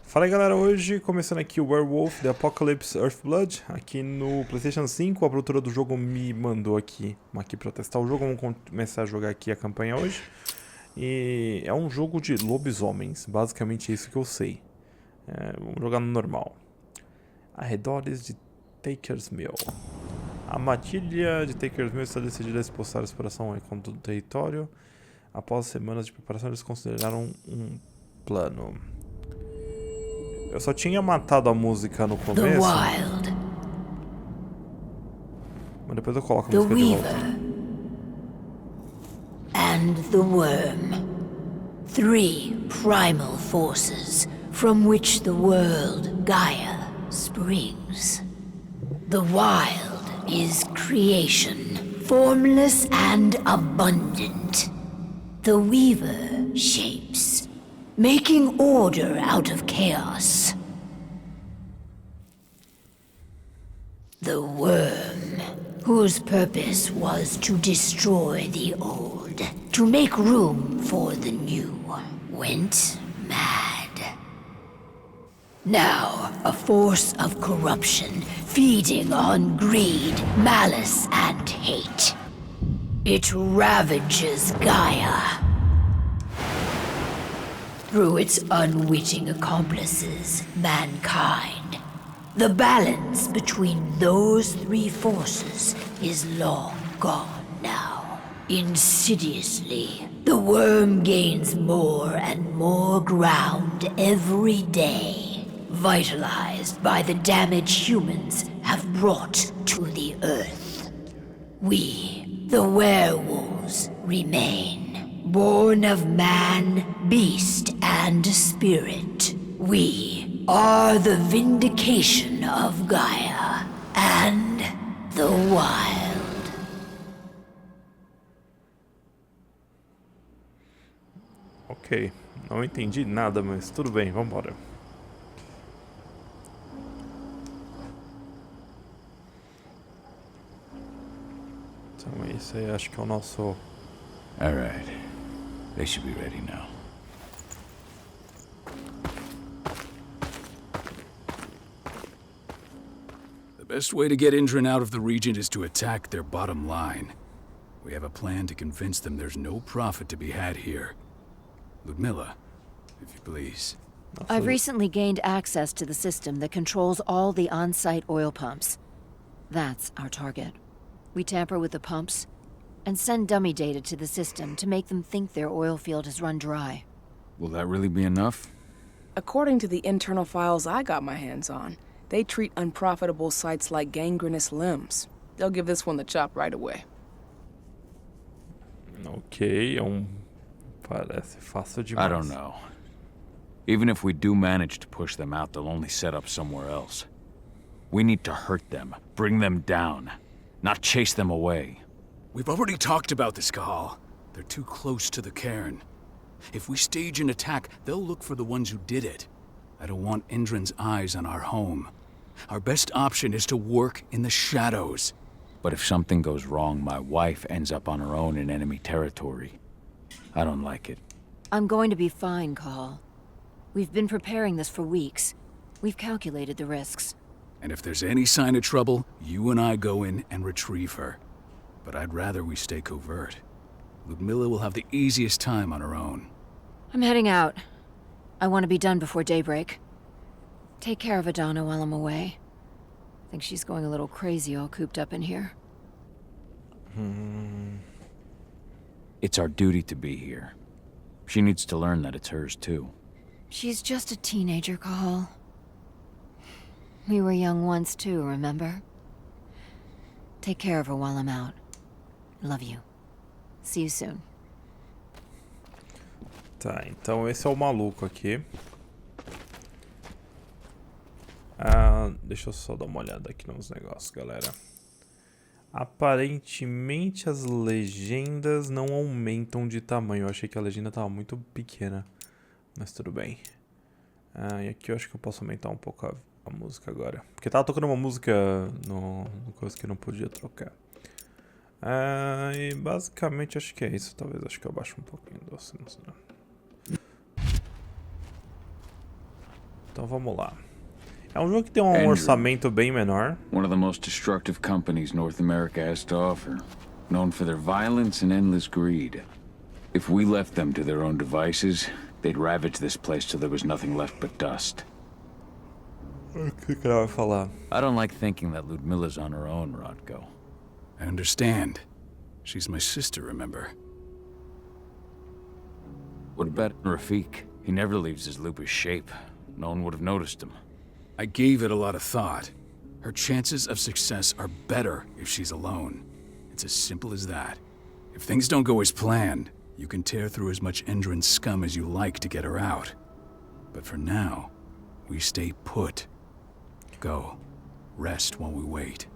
Fala aí galera, hoje começando aqui o Werewolf THE Apocalypse Earthblood, aqui no PlayStation 5, a produtora do jogo me mandou aqui pra testar o jogo, vamos começar a jogar aqui a campanha hoje. E é um jogo de lobisomens, basicamente é isso que eu sei. Vamos jogar no normal. Arredores de Taker's Mill. A matilha de Taker's Mill está decidida a expulsar a exploração contra o território. Após semanas de preparação, eles consideraram um plano. Eu só tinha matado a música no começo. Mas depois eu coloco a música de volta. And the worm. 3 primal forces from which the world Gaia springs. The wild is creation, formless and abundant. The weaver shapes, making order out of chaos. The worm, whose purpose was to destroy the old, to make room for the new, went mad. Now, a force of corruption, feeding on greed, malice, and hate. It ravages Gaia. Through its unwitting accomplices, mankind. The balance between those 3 forces is long gone now. Insidiously, the worm gains more and more ground every day, vitalized by the damage humans have brought to the earth. We, the werewolves, remain, born of man, beast, and spirit. We are the vindication of Gaia and the wild. Ok, não entendi nada, mas tudo bem, vambora. Então esse aí acho que é o nosso... Alright, they should be ready now. The best way to get Indran out of the region is to attack their bottom line. We have a plan to convince them there's no profit to be had here. Ludmilla, if you please. I've recently gained access to the system that controls all the on-site oil pumps. That's our target. We tamper with the pumps and send dummy data to the system to make them think their oil field has run dry. Will that really be enough? According to the internal files I got my hands on, they treat unprofitable sites like gangrenous limbs. They'll give this one the chop right away. Ok, parece fácil demais. I don't know. Even if we do manage to push them out, they'll only set up somewhere else. We need to hurt them, bring them down, not chase them away. We've already talked about this, Kahal. They're too close to the cairn. If we stage an attack, they'll look for the ones who did it. I don't want Indran's eyes on our home. Our best option is to work in the shadows. But if something goes wrong, my wife ends up on her own in enemy territory. I don't like it. I'm going to be fine, Call. We've been preparing this for weeks. We've calculated the risks. And if there's any sign of trouble, you and I go in and retrieve her. But I'd rather we stay covert. Ludmilla will have the easiest time on her own. I'm heading out. I want to be done before daybreak. Take care of Adana while I'm away. I think she's going a little crazy all cooped up in here. It's our duty to be here. She needs to learn that it's hers too. She's just a teenager, Call. We were young once too, remember? Take care of her while I'm out. Love you. See you soon. Tá, então esse é o maluco aqui. Deixa eu só dar uma olhada aqui nos negócios, galera. Aparentemente as legendas não aumentam de tamanho. Eu achei que a legenda estava muito pequena, mas tudo bem. E aqui eu acho que eu posso aumentar um pouco a música agora, porque tava tocando uma música no coisa que eu não podia trocar. E basicamente acho que é isso. Talvez acho que eu baixo um pouquinho do Então vamos lá. É um jogo que tem um Andrew. orçamento bem menor. One of the most destructive companies North America has to offer. Known for their violence and endless greed. If we left them to their own devices, they'd ravage this place till there was nothing left but dust. O que ela vai falar? I don't like thinking that Ludmilla's on her own, Rodko. I understand. She's my sister, remember? What about Rafik? He never leaves his lupus shape. No one would have noticed him. I gave it a lot of thought. Her chances of success are better if she's alone. It's as simple as that. If things don't go as planned, you can tear through as much Endron scum as you like to get her out. But for now, we stay put. Go. Rest while we wait.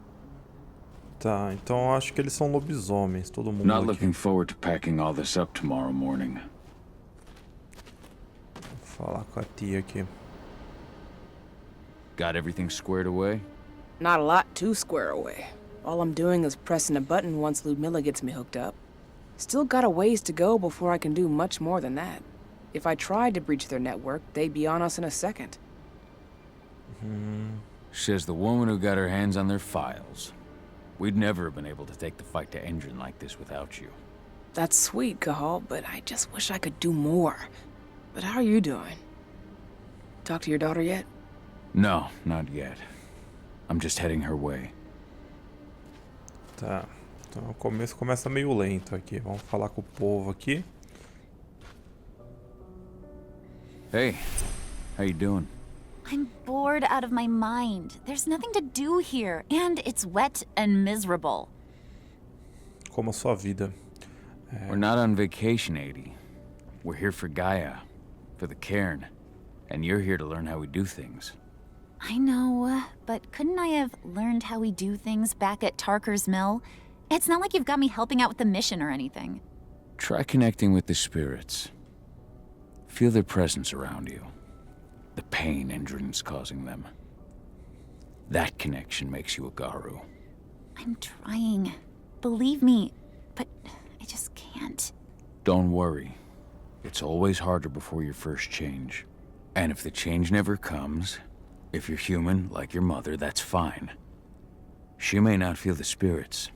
Tá, então eu acho que eles são lobisomens, todo mundo Not aqui. looking forward to packing all this up tomorrow morning. Vou falar com a tia aqui. Got everything squared away? Not a lot to square away. All I'm doing is pressing a button once Ludmilla gets me hooked up. Still got a ways to go before I can do much more than that. If I tried to breach their network, they'd be on us in a second. Says the woman who got her hands on their files. We'd never have been able to take the fight to Endron like this without you. That's sweet, Cahal, but I just wish I could do more. But how are you doing? Talk to your daughter yet? No, not yet. I'm just heading her way. Tá. Então o começo começa meio lento aqui. Vamos falar com o povo aqui. Hey, how you doing? I'm bored out of my mind. There's nothing to do here, and it's wet and miserable. Como a sua vida. We're not on vacation, 80. We're here for Gaia, for the cairn, and you're here to learn how we do things. I know, but couldn't I have learned how we do things back at Tarker's Mill? It's not like you've got me helping out with the mission or anything. Try connecting with the spirits. Feel their presence around you. The pain Endron's causing them. That connection makes you a Garu. I'm trying. Believe me, but I just can't. Don't worry. It's always harder before your first change. And if the change never comes, if you're human, like your mother, that's fine. She may not feel the spirits,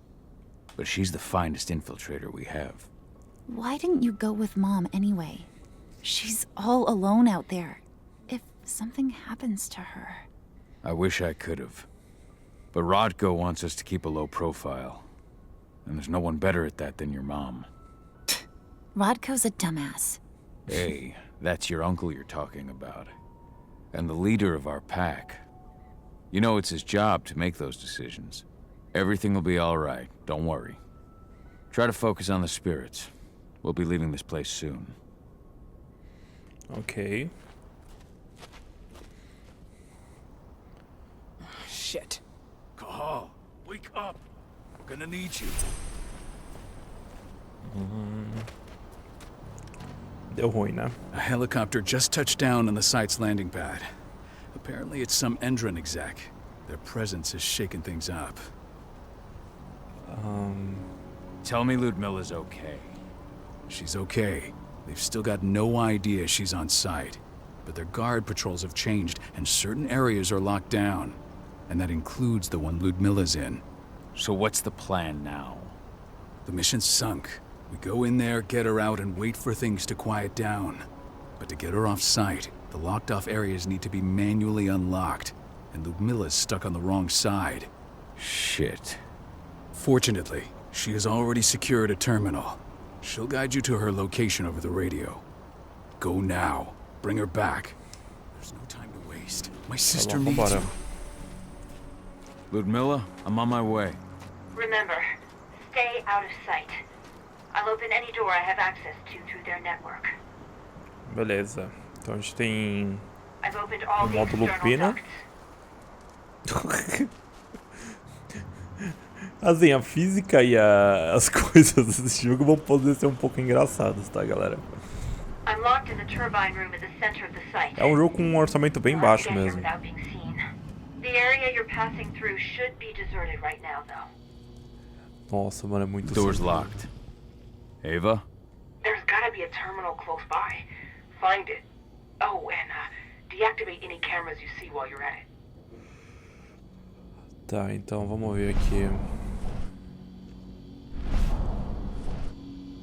but she's the finest infiltrator we have. Why didn't you go with Mom anyway? She's all alone out there. If something happens to her... I wish I could have. But Rodko wants us to keep a low profile. And there's no one better at that than your mom. Rodko's a dumbass. Hey, that's your uncle you're talking about. And the leader of our pack. You know it's his job to make those decisions. Everything will be all right, don't worry. Try to focus on the spirits. We'll be leaving this place soon. Ok. Shit. Cahal, wake up. I'm gonna need you. Deu ruim, né? A helicopter just touched down on the site's landing pad. Apparently it's some Endron exec. Their presence has shaken things up. Tell me Ludmilla's okay. She's okay. They've still got no idea she's on site. But their guard patrols have changed, and certain areas are locked down. And that includes the one Ludmilla's in. So what's the plan now? The mission's sunk. We go in there, get her out, and wait for things to quiet down. But to get her off site, the locked-off areas need to be manually unlocked. And Ludmilla's stuck on the wrong side. Shit. Fortunately, she has already secured a terminal. She'll guide you to her location over the radio. Go now. Bring her back. There's no time to waste. My sister needs vambora. you. Ludmilla, I'm on my way. Remember, stay out of sight. I'll open any door I have access to through their network. Beleza. Então a gente tem I've opened all o the módulo external Pina. ducts. Assim, a física e as coisas desse jogo vão poder ser um pouco engraçadas, tá, galera? I'm locked in the turbine room at the center of the site. É um jogo com um orçamento bem We'll have baixo to get here mesmo. without being seen. The area you're passing through should be deserted right now, though. Nossa, mano, é muito Door's simples. locked. Ava? There's gotta be a terminal close by. Find it. Oh, and Deactivate any cameras you see while you're at it. Tá, então vamos ver aqui.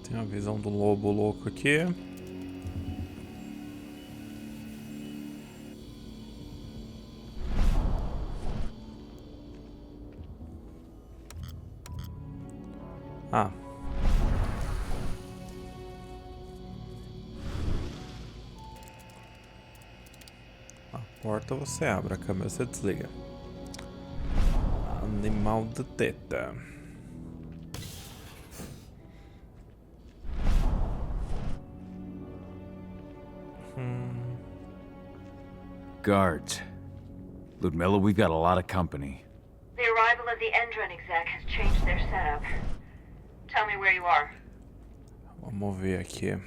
Tem uma visão do lobo louco aqui. Ah. A porta você abre, a câmera você desliga. Animal de teta. Guards. Ludmilla, we've got a lot of company. The arrival of the Endron exec has changed their setup. Tell me where you are. Vamos ver aqui.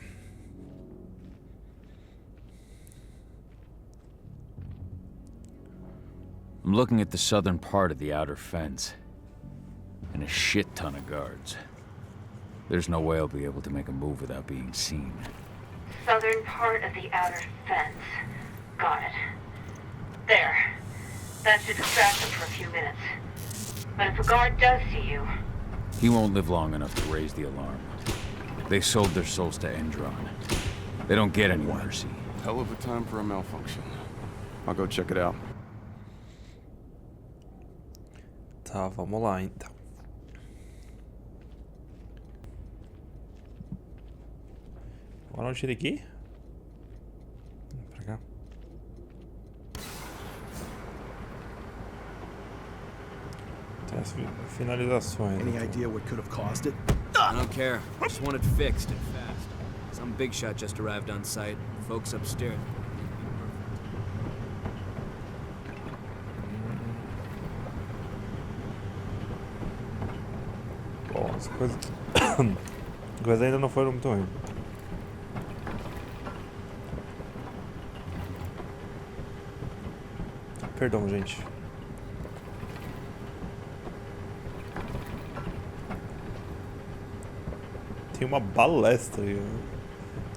I'm looking at the southern part of the outer fence. And a shit ton of guards. There's no way I'll be able to make a move without being seen. Southern part of the outer fence. Got it. There. That should distract them for a few minutes. But if a guard does see you... He won't live long enough to raise the alarm. They sold their souls to Endron. They don't get any mercy. Hell of a time for a malfunction. I'll go check it out. Tá, vamos lá então. Agora onde tira aqui? Pra cá. Tem as finalizações. Any idea what could have caused it? I don't care. Just want it fixed and fast. Some big shot just arrived on site. Folks upstairs. Bom, as coisas... as coisas ainda não foram muito ruins. Perdão, gente. Tem uma balestra aí.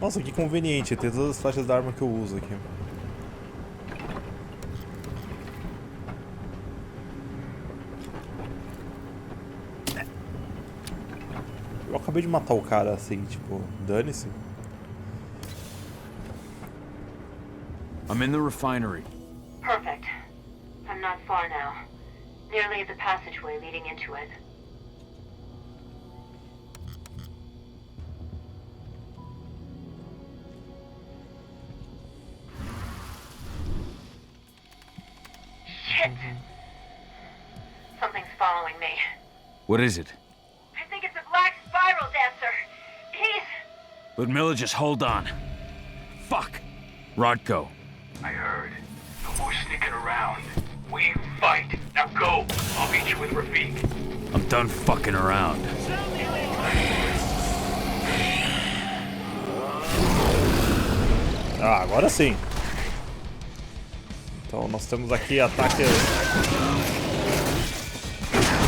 Nossa, que conveniente. Tem todas as faixas da arma que eu uso aqui. Eu acabei de matar o cara assim, tipo, dane-se. I'm in the refinery. Perfect. I'm not far now. Nearly at the passageway leading into it. Shit! Something's following me. What is it? I think it's a black spiral dancer. He's... Ludmilla, just hold on. Fuck. Rodko. I heard. No more sneaking around. We fight. Now go. I'll meet you with Rafik. I'm done fucking around. Ah, agora sim. Então nós temos aqui ataque.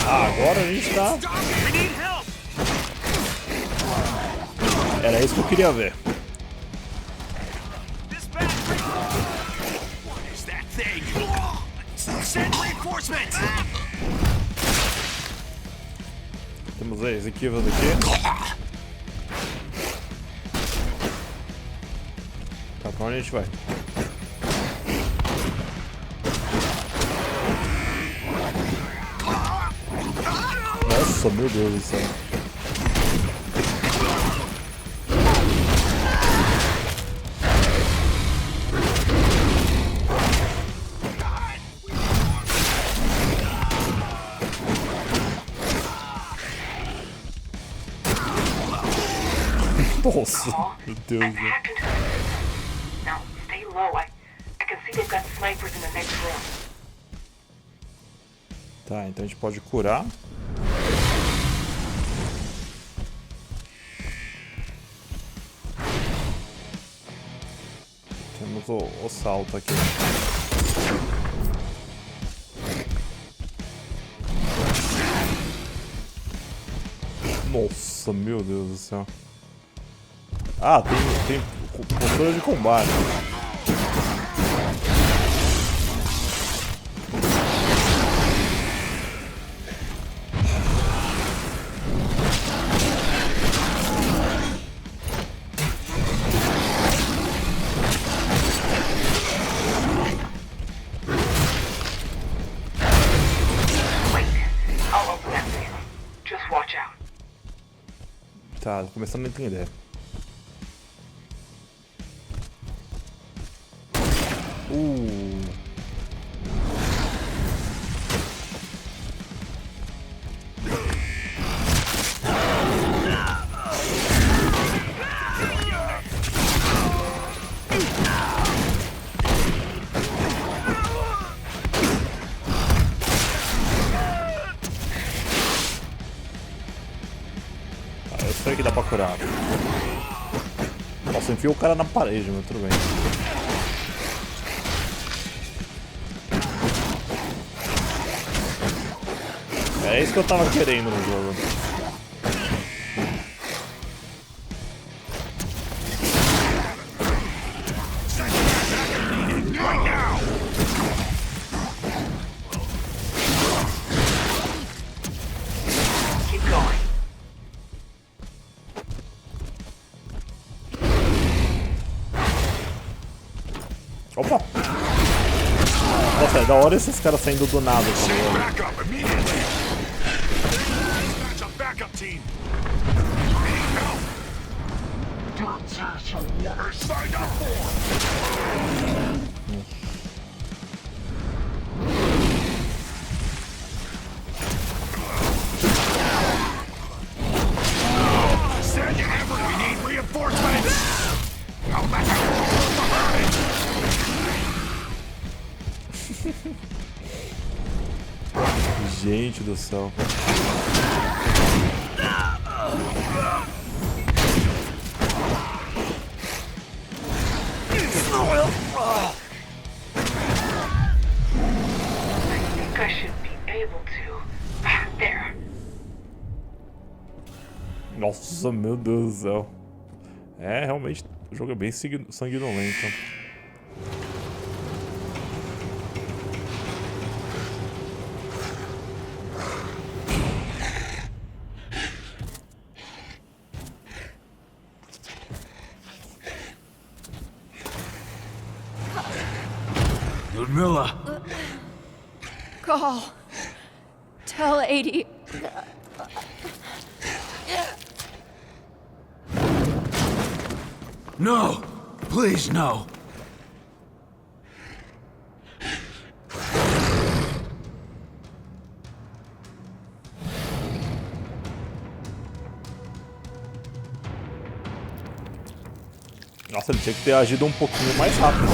Ah, agora a gente tá. Era isso que eu queria ver. Temos as equivas aqui. Tá, pra onde a gente vai? Nossa, meu Deus do céu. Nossa, meu Deus. Now, stay low. I can see they've got snipers in the next room. Tá, então a gente pode curar. Temos o salto aqui. Nossa, meu Deus do céu. Ah, tem postura de combate. Tá, começando a entender. Eu sei que dá pra curar. Nossa, enfiou o cara na parede, mas tudo bem. É isso que eu tava querendo no jogo. Opa! Nossa, é da hora esses caras saindo do nada, tá ligado? Gente do céu. I should be able to. There. Nossa, meu Deus do céu. É, realmente, o jogo é bem sanguinolento. Ludmilla! Call. Tell 80. No! Please, no! Nossa, ele tinha que ter agido um pouquinho mais rápido.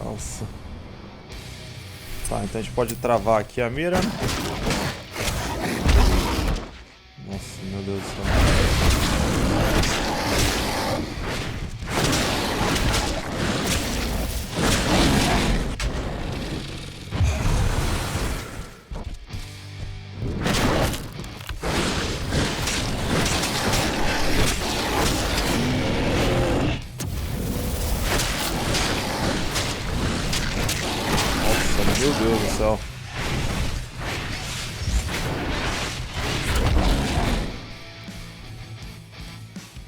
Nossa. Tá, então a gente pode travar aqui a mira. Nossa, meu Deus do céu. Meu Deus do céu.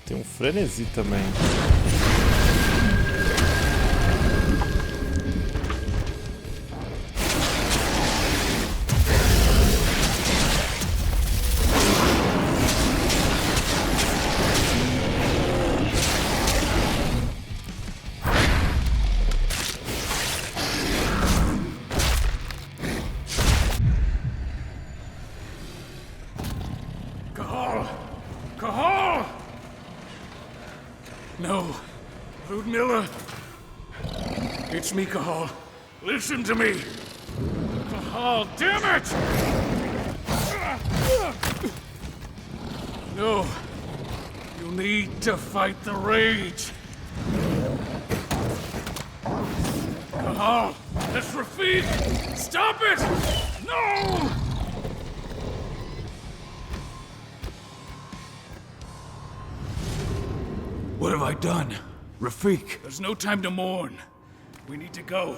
Tem um frenesi também. No. Ludmilla. It's me, Cahal. Listen to me. Cahal, damn it! No. You need to fight the rage. Cahal, that's Rafik! Stop it! No! What have I done? Rafik! There's no time to mourn. We need to go.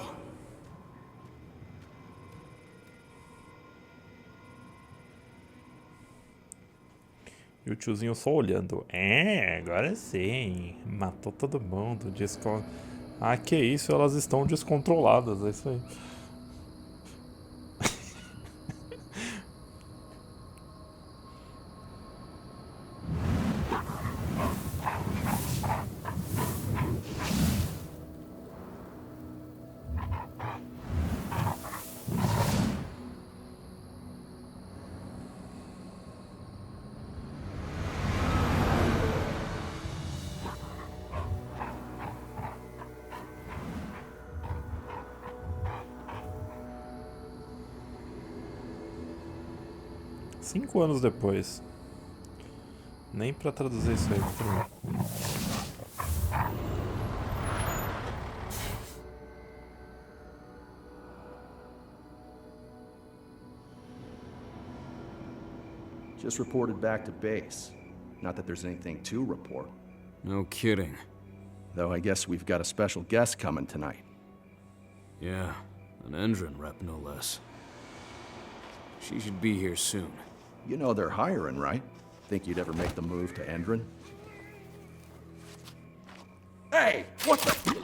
E o tiozinho só olhando. É, agora sim. Matou todo mundo. Ah, que isso, elas estão descontroladas. É isso aí. 5 anos depois. Nem pra traduzir isso aí pra mim. Just reported back to base. Not that there's anything to report. No kidding. Though I guess we've got a special guest coming tonight. Yeah, an Endron rep no less. She should be here soon. You know they're hiring, right? Think you'd ever make the move to Endron? Hey! What the...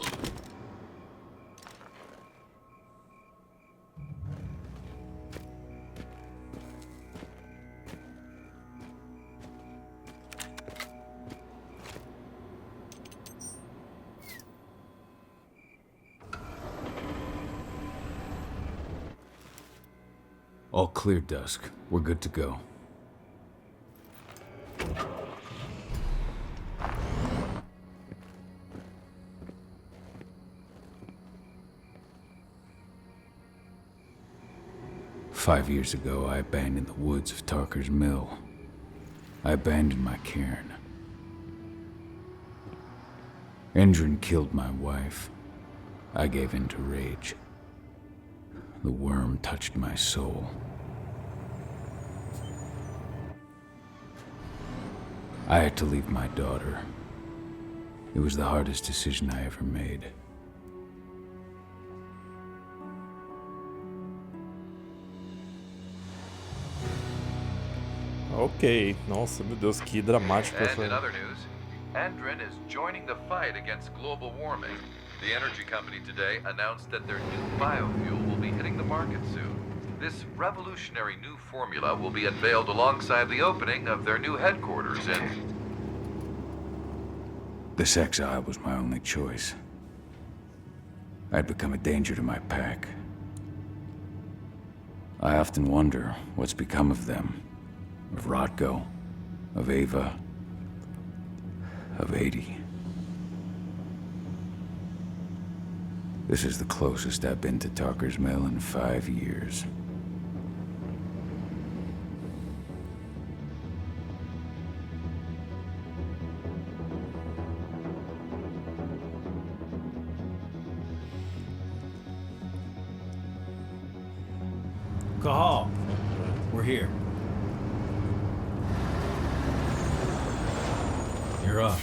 All clear, Dusk. We're good to go. "5 years ago, I abandoned the woods of Tarker's Mill. I abandoned my cairn. Endron killed my wife. I gave in to rage. The worm touched my soul. I had to leave my daughter. It was the hardest decision I ever made. Ok, nossa, meu Deus, que dramático And essa... in other news, Endron is joining the fight against global warming. The energy company today announced that their new biofuel will be hitting the market soon. This revolutionary new formula will be unveiled alongside the opening of their new headquarters in... This exile was my only choice. I'd become a danger to my pack. I often wonder what's become of them. Of Rotko, of Ava, of 80. This is the closest I've been to Tarker's Mill in 5 years. Cahal, we're here. You're up.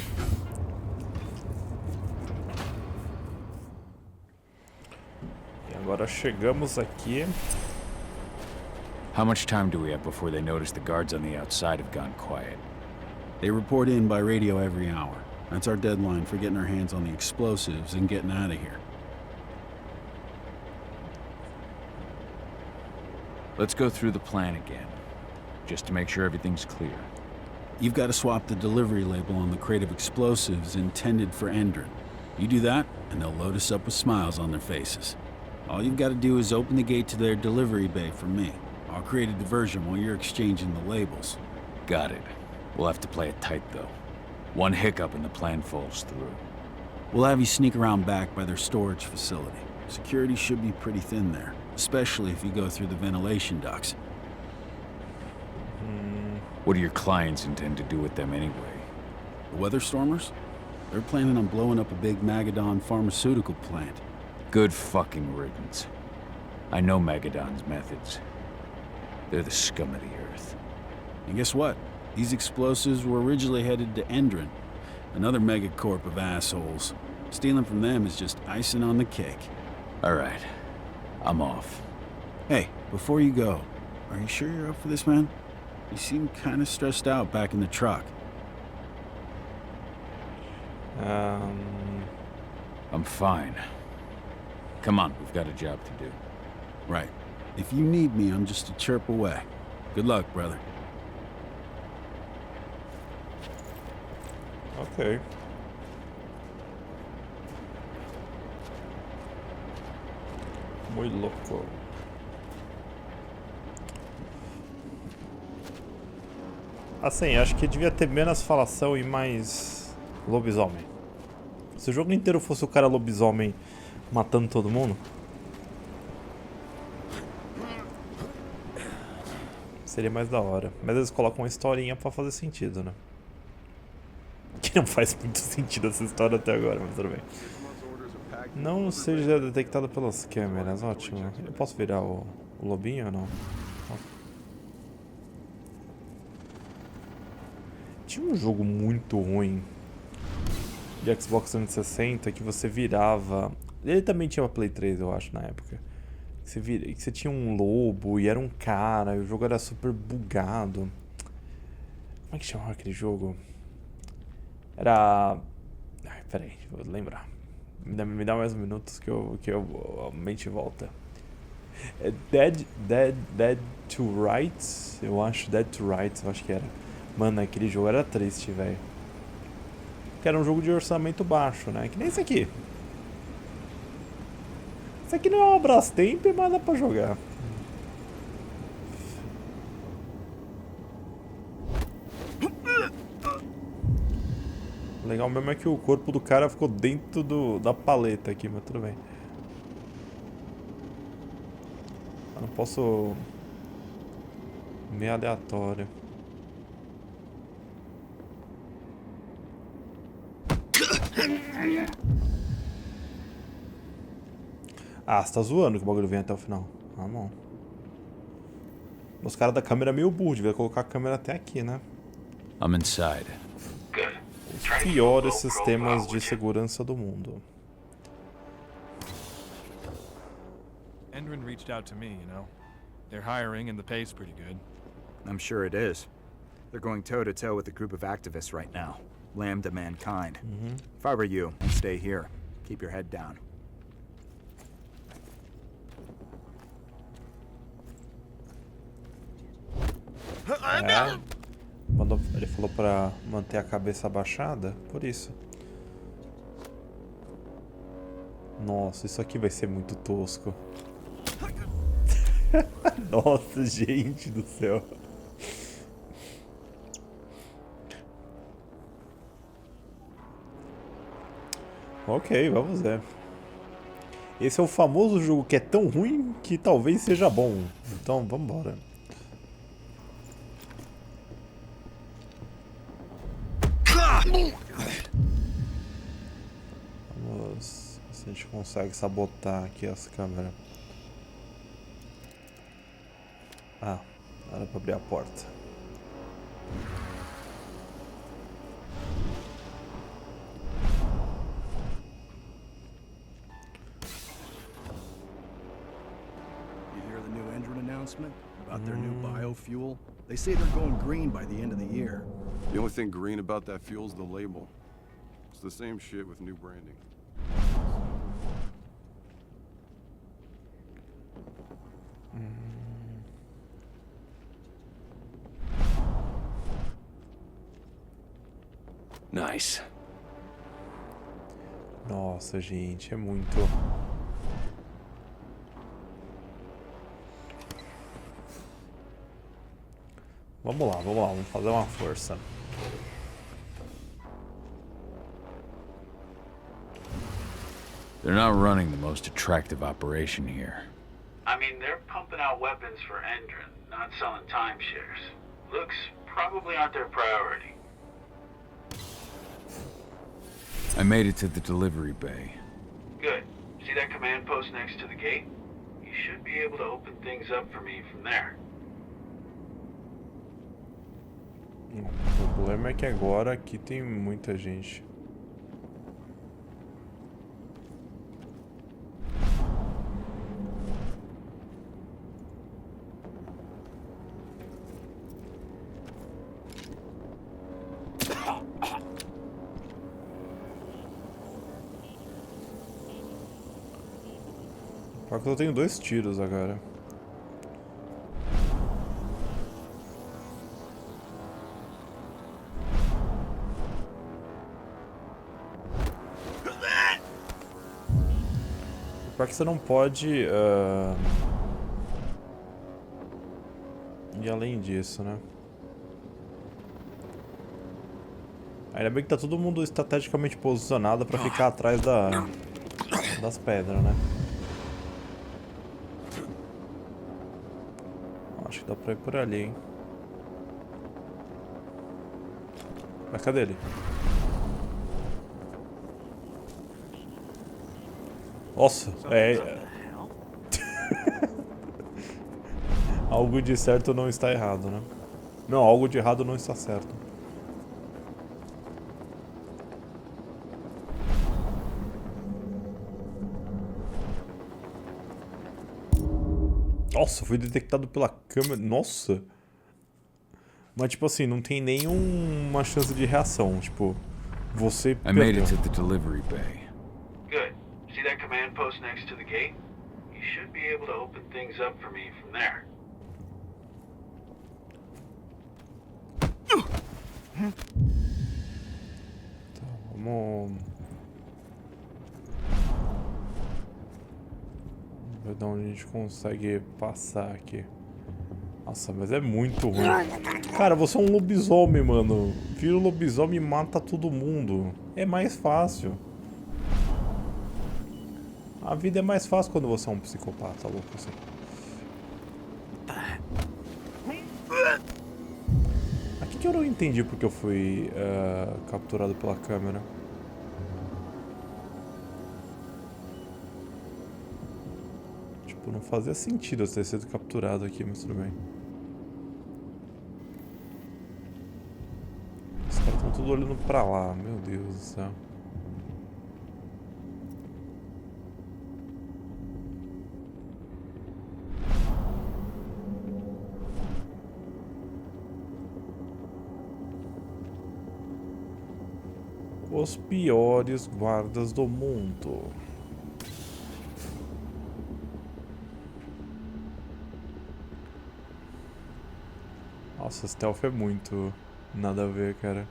E agora chegamos aqui. How much time do we have before they notice the guards on the outside have gone quiet? They report in by radio every hour. That's our deadline for getting our hands on the explosives and getting out of here. Let's go through the plan again, just to make sure everything's clear. You've got to swap the delivery label on the crate of explosives intended for Endron. You do that, and they'll load us up with smiles on their faces. All you've got to do is open the gate to their delivery bay for me. I'll create a diversion while you're exchanging the labels. Got it. We'll have to play it tight, though. One hiccup and the plan falls through. We'll have you sneak around back by their storage facility. Security should be pretty thin there, especially if you go through the ventilation ducts. What do your clients intend to do with them anyway? The Weatherstormers? They're planning on blowing up a big Magadon pharmaceutical plant. Good fucking riddance. I know Magadon's methods. They're the scum of the earth. And guess what? These explosives were originally headed to Endron, another megacorp of assholes. Stealing from them is just icing on the cake. All right. I'm off. Hey, before you go, are you sure you're up for this, man? You seem kind of stressed out back in the truck. I'm fine. Come on, we've got a job to do. Right. If you need me, I'm just a chirp away. Good luck, brother. Ok. Muy louco. Assim, acho que devia ter menos falação e mais lobisomem. Se o jogo inteiro fosse o cara lobisomem matando todo mundo, Seria mais da hora. Mas eles colocam uma historinha pra fazer sentido, né? Que não faz muito sentido essa história até agora, mas tudo bem. Não seja detectado pelas câmeras, ótimo. Eu posso virar o lobinho ou não? Tinha um jogo muito ruim de Xbox 360 que você virava... Ele também tinha uma Play 3, eu acho, na época. Que você tinha um lobo e era um cara, e o jogo era super bugado. Como é que chamava aquele jogo? Era... Ai, peraí, vou lembrar. Me dá mais minutos que a mente volta. É Dead to Rights? Eu acho, Dead to Rights, eu acho que era. Mano, aquele jogo era triste, velho. Que era um jogo de orçamento baixo, né? Que nem esse aqui. Esse aqui não é uma Brastemp, mas dá pra jogar. O legal mesmo é que o corpo do cara ficou dentro da paleta aqui, mas tudo bem. Eu não posso... Meio aleatório. Ah, você tá zoando que o bagulho vem até o final. Ah, bom. Os caras da câmera é meio burro, devia colocar a câmera até aqui, né? I'm inside. Os piores sistemas de segurança do mundo. Endrin reached out to me, you know. They're hiring and the pay's pretty good. I'm sure it is. They're going toe-to-toe with a group of activists right now. Lambda mankind. If I were you, I'd stay here. Keep your head down. É, ele falou pra manter a cabeça abaixada, por isso. Nossa, isso aqui vai ser muito tosco. Nossa, gente do céu. Ok, vamos ver. Esse é o famoso jogo que é tão ruim que talvez seja bom. Então, vamos embora. Vamos ver se a gente consegue sabotar aqui as câmeras. Ah, era pra abrir a porta. You hear the new Endrin announcement about their new biofuel? They say they're going green by the end of the year. The only thing green about that fuel is the label. It's the same shit with new branding. Nice. Nossa, gente, é muito... Vamos lá, vamos fazer uma força. They're not running the most attractive operation here. I mean, they're pumping out weapons for Endrin, not selling timeshares. Looks probably aren't their priority. I made it to the delivery bay. Good. See that command post next to the gate? You should be able to open things up for me from there. O problema é que agora aqui tem muita gente. Só que eu tenho 2 tiros agora. Pior que você não pode ir além disso, né? Ainda bem que tá todo mundo estrategicamente posicionado pra ficar atrás das pedras, né? Acho que dá pra ir por ali, hein? Mas cadê ele? Nossa, algo de certo não está errado, né? Não, algo de errado não está certo. Nossa, fui detectado pela câmera. Nossa! Mas tipo assim, não tem nenhuma chance de reação. Tipo, você I made it to the delivery bay. Good. See that command post next to the gate? You should be able to open things up for me from there. Tá, vamos ver de onde a gente consegue passar aqui. Nossa, mas é muito ruim. Cara, você é um lobisomem, mano. Vira o lobisomem e mata todo mundo. É mais fácil. A vida é mais fácil quando você é um psicopata louco assim. Aqui que eu não entendi porque eu fui capturado pela câmera. Tipo, não fazia sentido eu ter sido capturado aqui, mas tudo bem. Os caras estão tudo olhando pra lá, meu Deus do céu. Os piores guardas do mundo. Nossa, stealth é muito nada a ver, cara.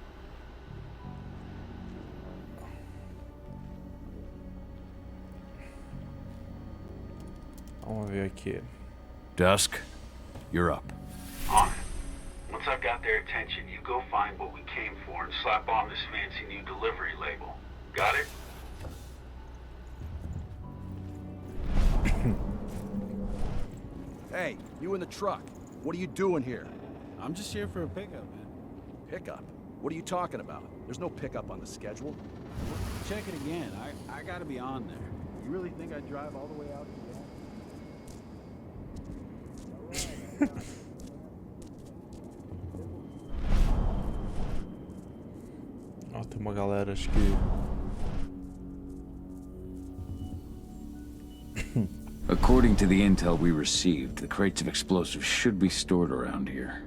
Vamos ver aqui. Dusk, you're up. On it. Once I've got their attention, you go find what we came for and slap on this fancy new delivery label. Got it? Hey, you in the truck. What are you doing here? I'm just here for a pickup, man. Pickup? What are you talking about? There's no pickup on the schedule. Check it again. I gotta be on there. You really think I'd drive all the way out here? Ó, tem uma galera, acho que... According to the intel we received, the crates of explosives should be stored around here.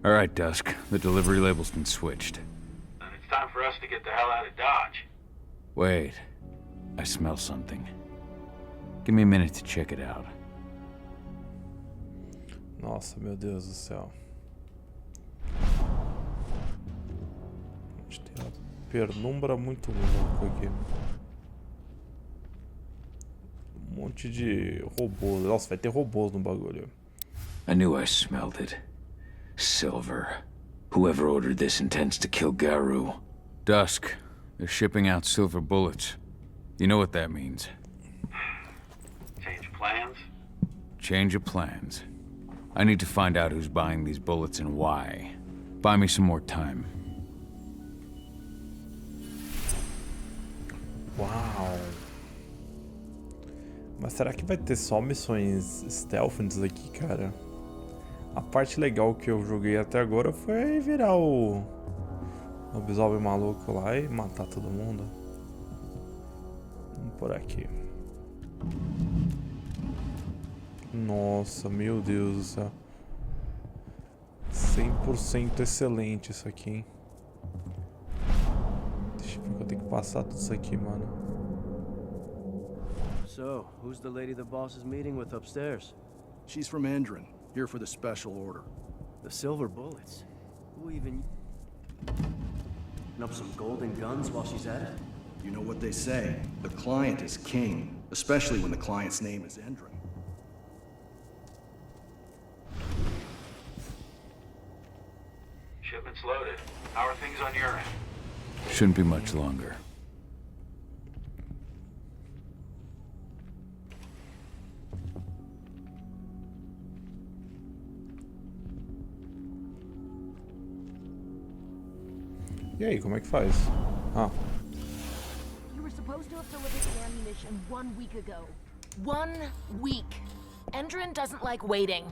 All right, Dusk. The delivery label's been switched. Then it's time for us to get the hell out of Dodge. Wait. I smell something. Give me a minute to check it out. Nossa, meu Deus do céu. A gente tem uma penumbra muito louca aqui. Um monte de robôs. Nossa, vai ter robôs no bagulho. I knew I smelled it. Silver. Whoever ordered this intends to kill Garou. Dusk. They're shipping out silver bullets. You know what that means. Change plans? Change of plans. I need to find out who's buying these bullets and why. Buy me some more time. Uau. Mas será que vai ter só missões stealth nisso aqui, cara? A parte legal que eu joguei até agora foi virar o lobisomem maluco lá e matar todo mundo. Vamos por aqui. Nossa, meu Deus do céu. 100% excelente isso aqui, hein? Deixa eu ver que eu tenho que passar tudo isso aqui, mano. So, who's the lady the boss is meeting with upstairs? She's from Endron, here for the special order. The silver bullets. Who even... up some golden guns while she's at it? You know what they say, the client is king, especially when the client's name is Endron. It's loaded. How are things on your end? Shouldn't be much longer. E aí, como é que faz? Ah. You were supposed to have delivered the ammunition 1 week ago. 1 week. Endron doesn't like waiting.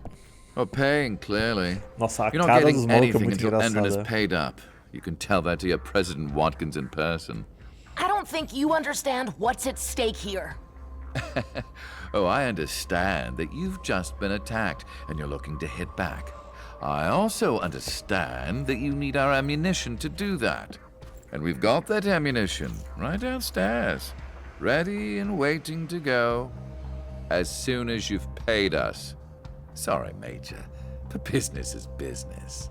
Oh, paying, clearly. Nossa, a You're not cara dos getting malucos é anything muito until Endron is engraçada. paid up. You can tell that to your President Watkins in person. I don't think you understand what's at stake here. Oh, I understand that you've just been attacked and you're looking to hit back. I also understand that you need our ammunition to do that. And we've got that ammunition right downstairs, ready and waiting to go as soon as you've paid us. Sorry, Major, but business is business.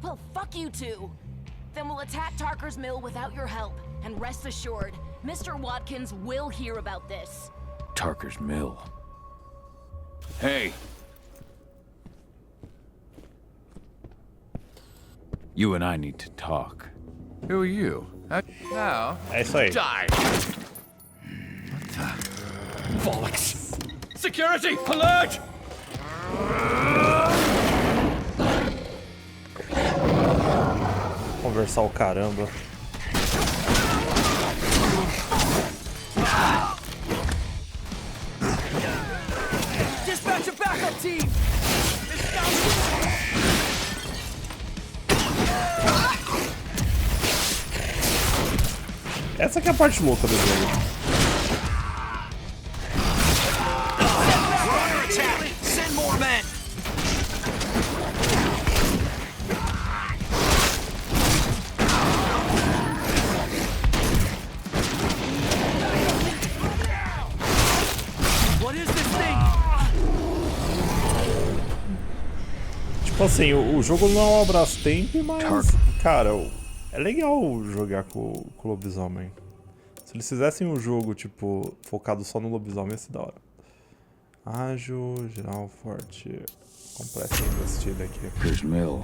Well, fuck you two. Then we'll attack Tarker's Mill without your help. And rest assured, Mr. Watkins will hear about this. Tarker's Mill. Hey! You and I need to talk. Who are you? Now? É isso aí. Die! What the? Bollocks! Security! Alert! Conversar o caramba. Dispatch a backup team! Essa que é a parte louca do jogo. Send more men! What is this thing? Tipo assim, o jogo não é um Brastemp, mas, cara, é legal jogar com o lobisomem. Se eles fizessem um jogo, tipo, focado só no lobisomem, ia ser da hora. Ágil, geral, forte. Completa a investida aqui. Here's Mill,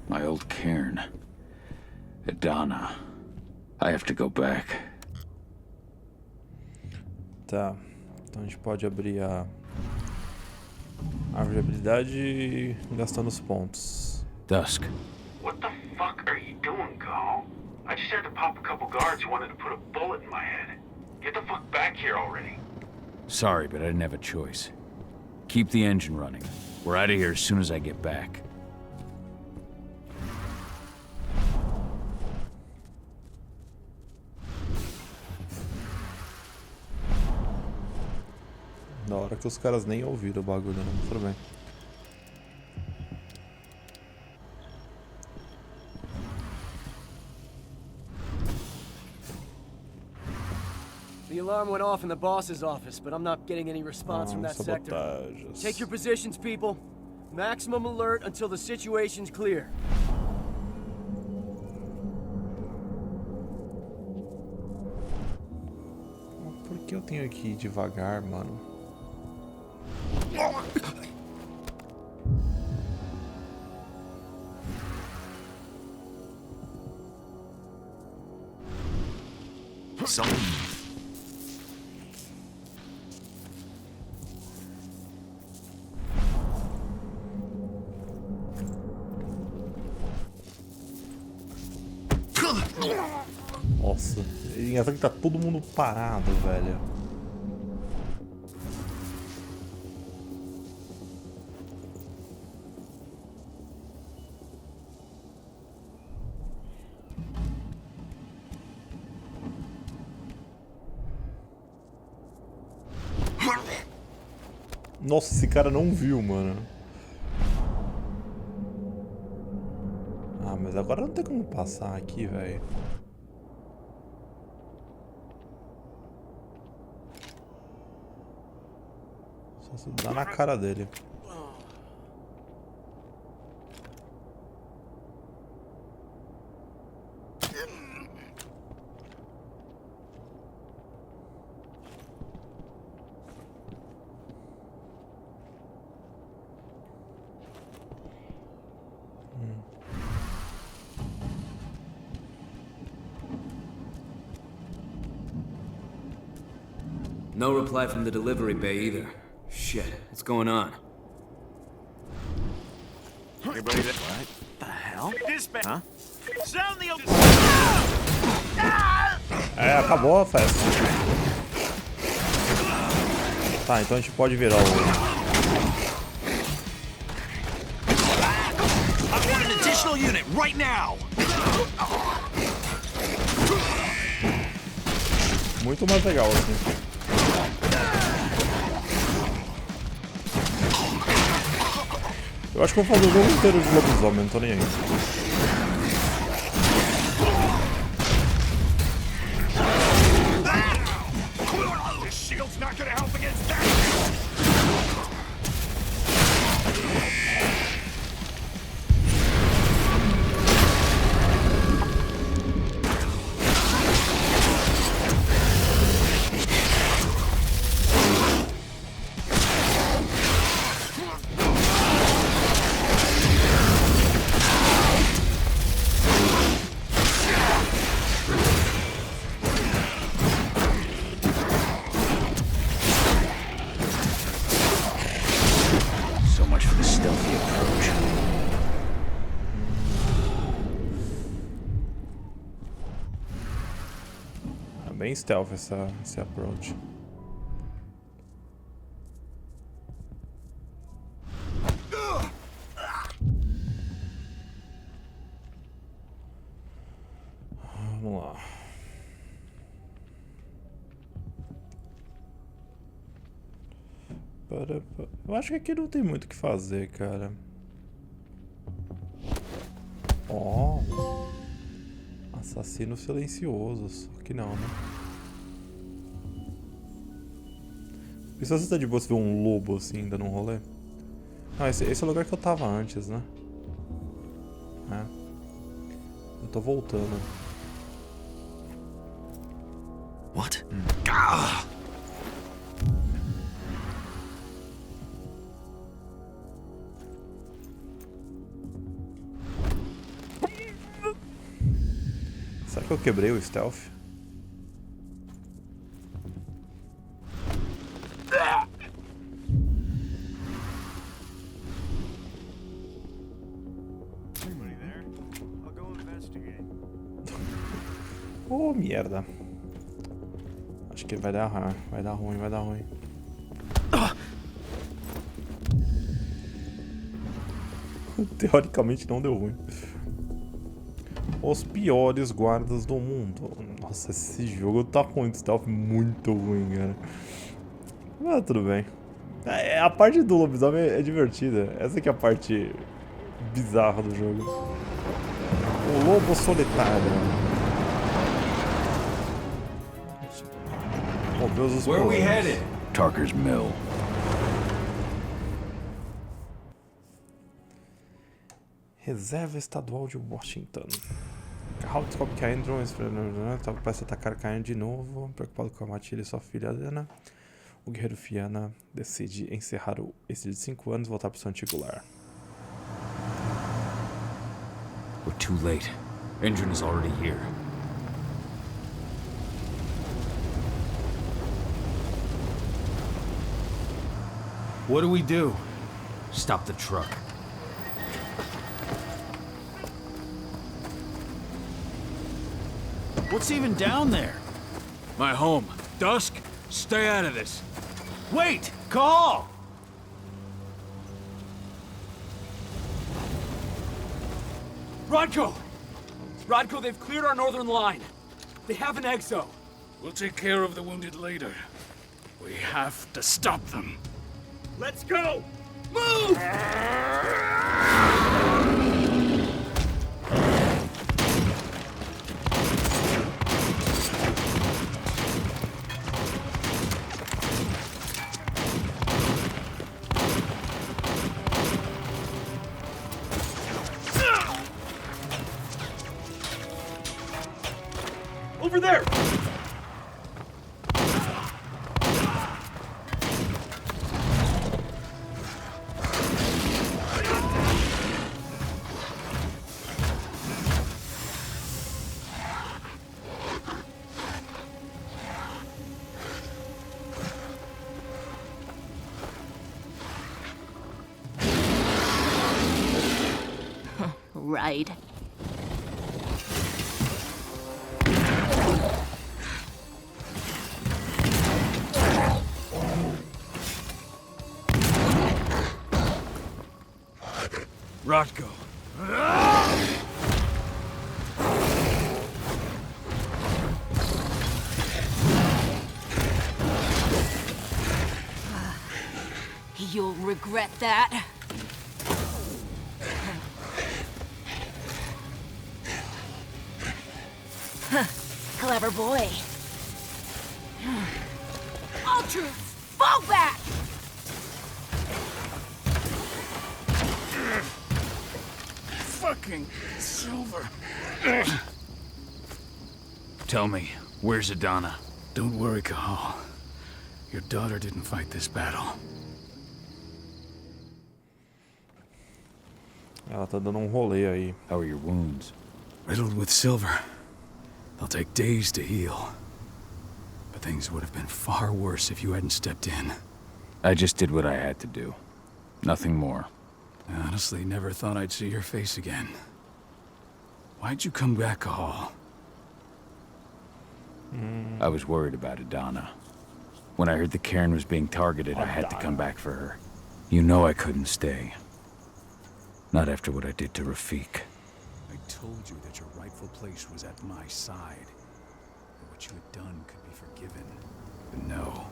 my old cairn. Adana. I have to go back. Tá. Então a gente pode abrir a árvore de habilidade gastando os pontos. Dusk. What the fuck are you doing, Gal? I just had to pop a couple guards who wanted to put a bullet in my head. Get the fuck back here already. Sorry, but I didn't have a choice. Keep the engine running. We're out of here as soon as I get back. Da hora que os caras nem ouviram o bagulho, né? Tudo bem. The alarm went off in the boss's office, but I'm not getting any response from that sector. Sabotagens. Take your positions, people. Maximum alert until the situation's clear. Por que eu tenho que ir devagar, mano? Nossa, é engraçado que tá todo mundo parado, velho. Nossa, esse cara não viu, mano. Ah, mas agora não tem como passar aqui, velho. Só se dá na cara dele. No reply from the delivery bay either. Shit, what's going on? Anybody there? What the hell? Dispatch. Huh? Sound the É, acabou a festa. Tá, então a gente pode virar o... I want an additional unit right now. Muito mais legal assim. Eu acho que eu vou fazer o jogo inteiro de lobisomem, não tô nem aí. This shield's not gonna help against that. Bem stealth esse approach. Vamos lá. Eu acho que aqui não tem muito o que fazer, cara. Ó. Assassino silencioso, só que não, né? E se você tá de boa, você vê um lobo assim, ainda num rolê? Ah, esse é o lugar que eu tava antes, né? É. Eu tô voltando. What? Será que eu quebrei o stealth? Oh, merda. Acho que vai dar ruim, vai dar ruim. Teoricamente não deu ruim. Os piores guardas do mundo. Nossa, esse jogo tá com um stealth muito ruim, cara. Mas tudo bem. A parte do lobisomem é divertida. Essa aqui é a parte bizarra do jogo. O lobo solitário. Oh, Deus, Where are we headed? Tarker's Mill. Reserva Estadual de Washington. Carl descobre que a Andrew está prestes a atacar Cain de novo. Preocupado com a Matilda e sua filha Ana, o guerreiro Fiana decide encerrar esse de 5 anos e voltar para o seu antigo lar. We're too late. Endron is already here. What do we do? Stop the truck. What's even down there? My home. Dusk, stay out of this. Wait! Call! Rodko! Rodko, they've cleared our northern line. They have an exo. We'll take care of the wounded later. We have to stop them. Let's go! Move! Over there! right. Rodko. You'll regret that. Clever boy. All troops, fall back! Fucking Silver. Tell me, where's Adana? Don't worry, Cahal. Your daughter didn't fight this battle. Ela tá dando rolê aí. How are your wounds? Riddled with silver. They'll take days to heal. But things would have been far worse if you hadn't stepped in. I just did what I had to do. Nothing more. I honestly never thought I'd see your face again. Why'd you come back, Cahal? I was worried about Adana. When I heard the cairn was being targeted, I had to come back for her. You know I couldn't stay. Not after what I did to Rafik. I told you that your rightful place was at my side. That what you had done could be forgiven. But no.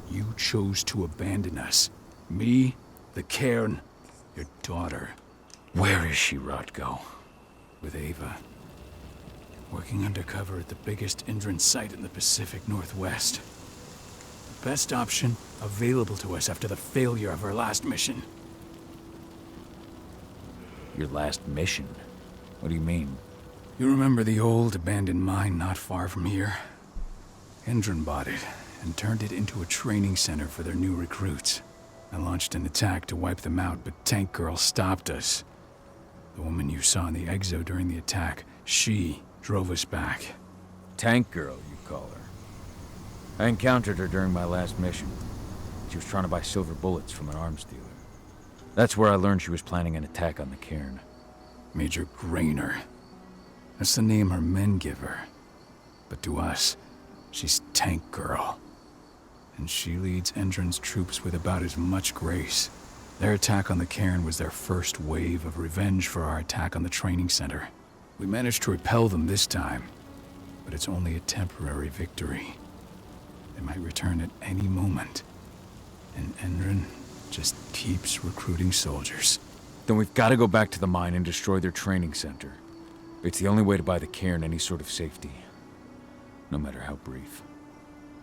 You chose to abandon us. Me, the cairn, your daughter. Where is she, Rodko? With Ava. Working undercover at the biggest Indran site in the Pacific Northwest. The best option available to us after the failure of our last mission. Your last mission? What do you mean? You remember the old abandoned mine not far from here? Indran bought it and turned it into a training center for their new recruits. I launched an attack to wipe them out, but Tank Girl stopped us. The woman you saw in the exo during the attack, she drove us back. Tank Girl, you call her? I encountered her during my last mission. She was trying to buy silver bullets from an arms dealer. That's where I learned she was planning an attack on the cairn. Major Grainer. That's the name her men give her. But to us, she's Tank Girl. And she leads Endron's troops with about as much grace. Their attack on the cairn was their first wave of revenge for our attack on the training center. We managed to repel them this time, but it's only a temporary victory. They might return at any moment. And Endron just keeps recruiting soldiers. Then we've got to go back to the mine and destroy their training center. It's the only way to buy the cairn any sort of safety. No matter how brief.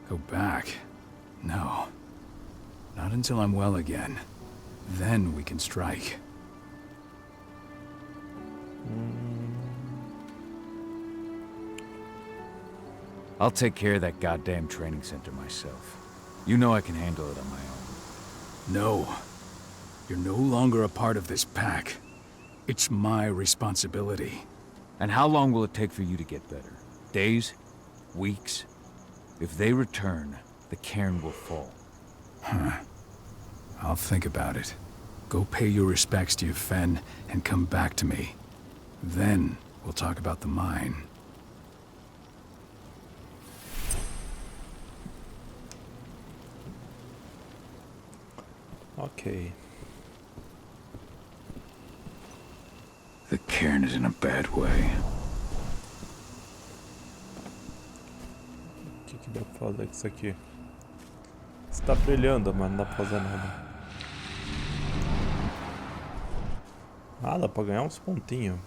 Go back? No. Not until I'm well again. Then we can strike. I'll take care of that goddamn training center myself. You know I can handle it on my own. No. You're no longer a part of this pack. It's my responsibility. And how long will it take for you to get better? Days? Weeks? If they return, the cairn will fall. Huh. I'll think about it. Go pay your respects to your Fen and come back to me. Then we'll talk about the mine. Ok. The cairn is in a bad way. O que dá pra fazer com isso aqui? Está brilhando, mas não dá pra fazer nada. Ah, dá pra ganhar uns pontinhos.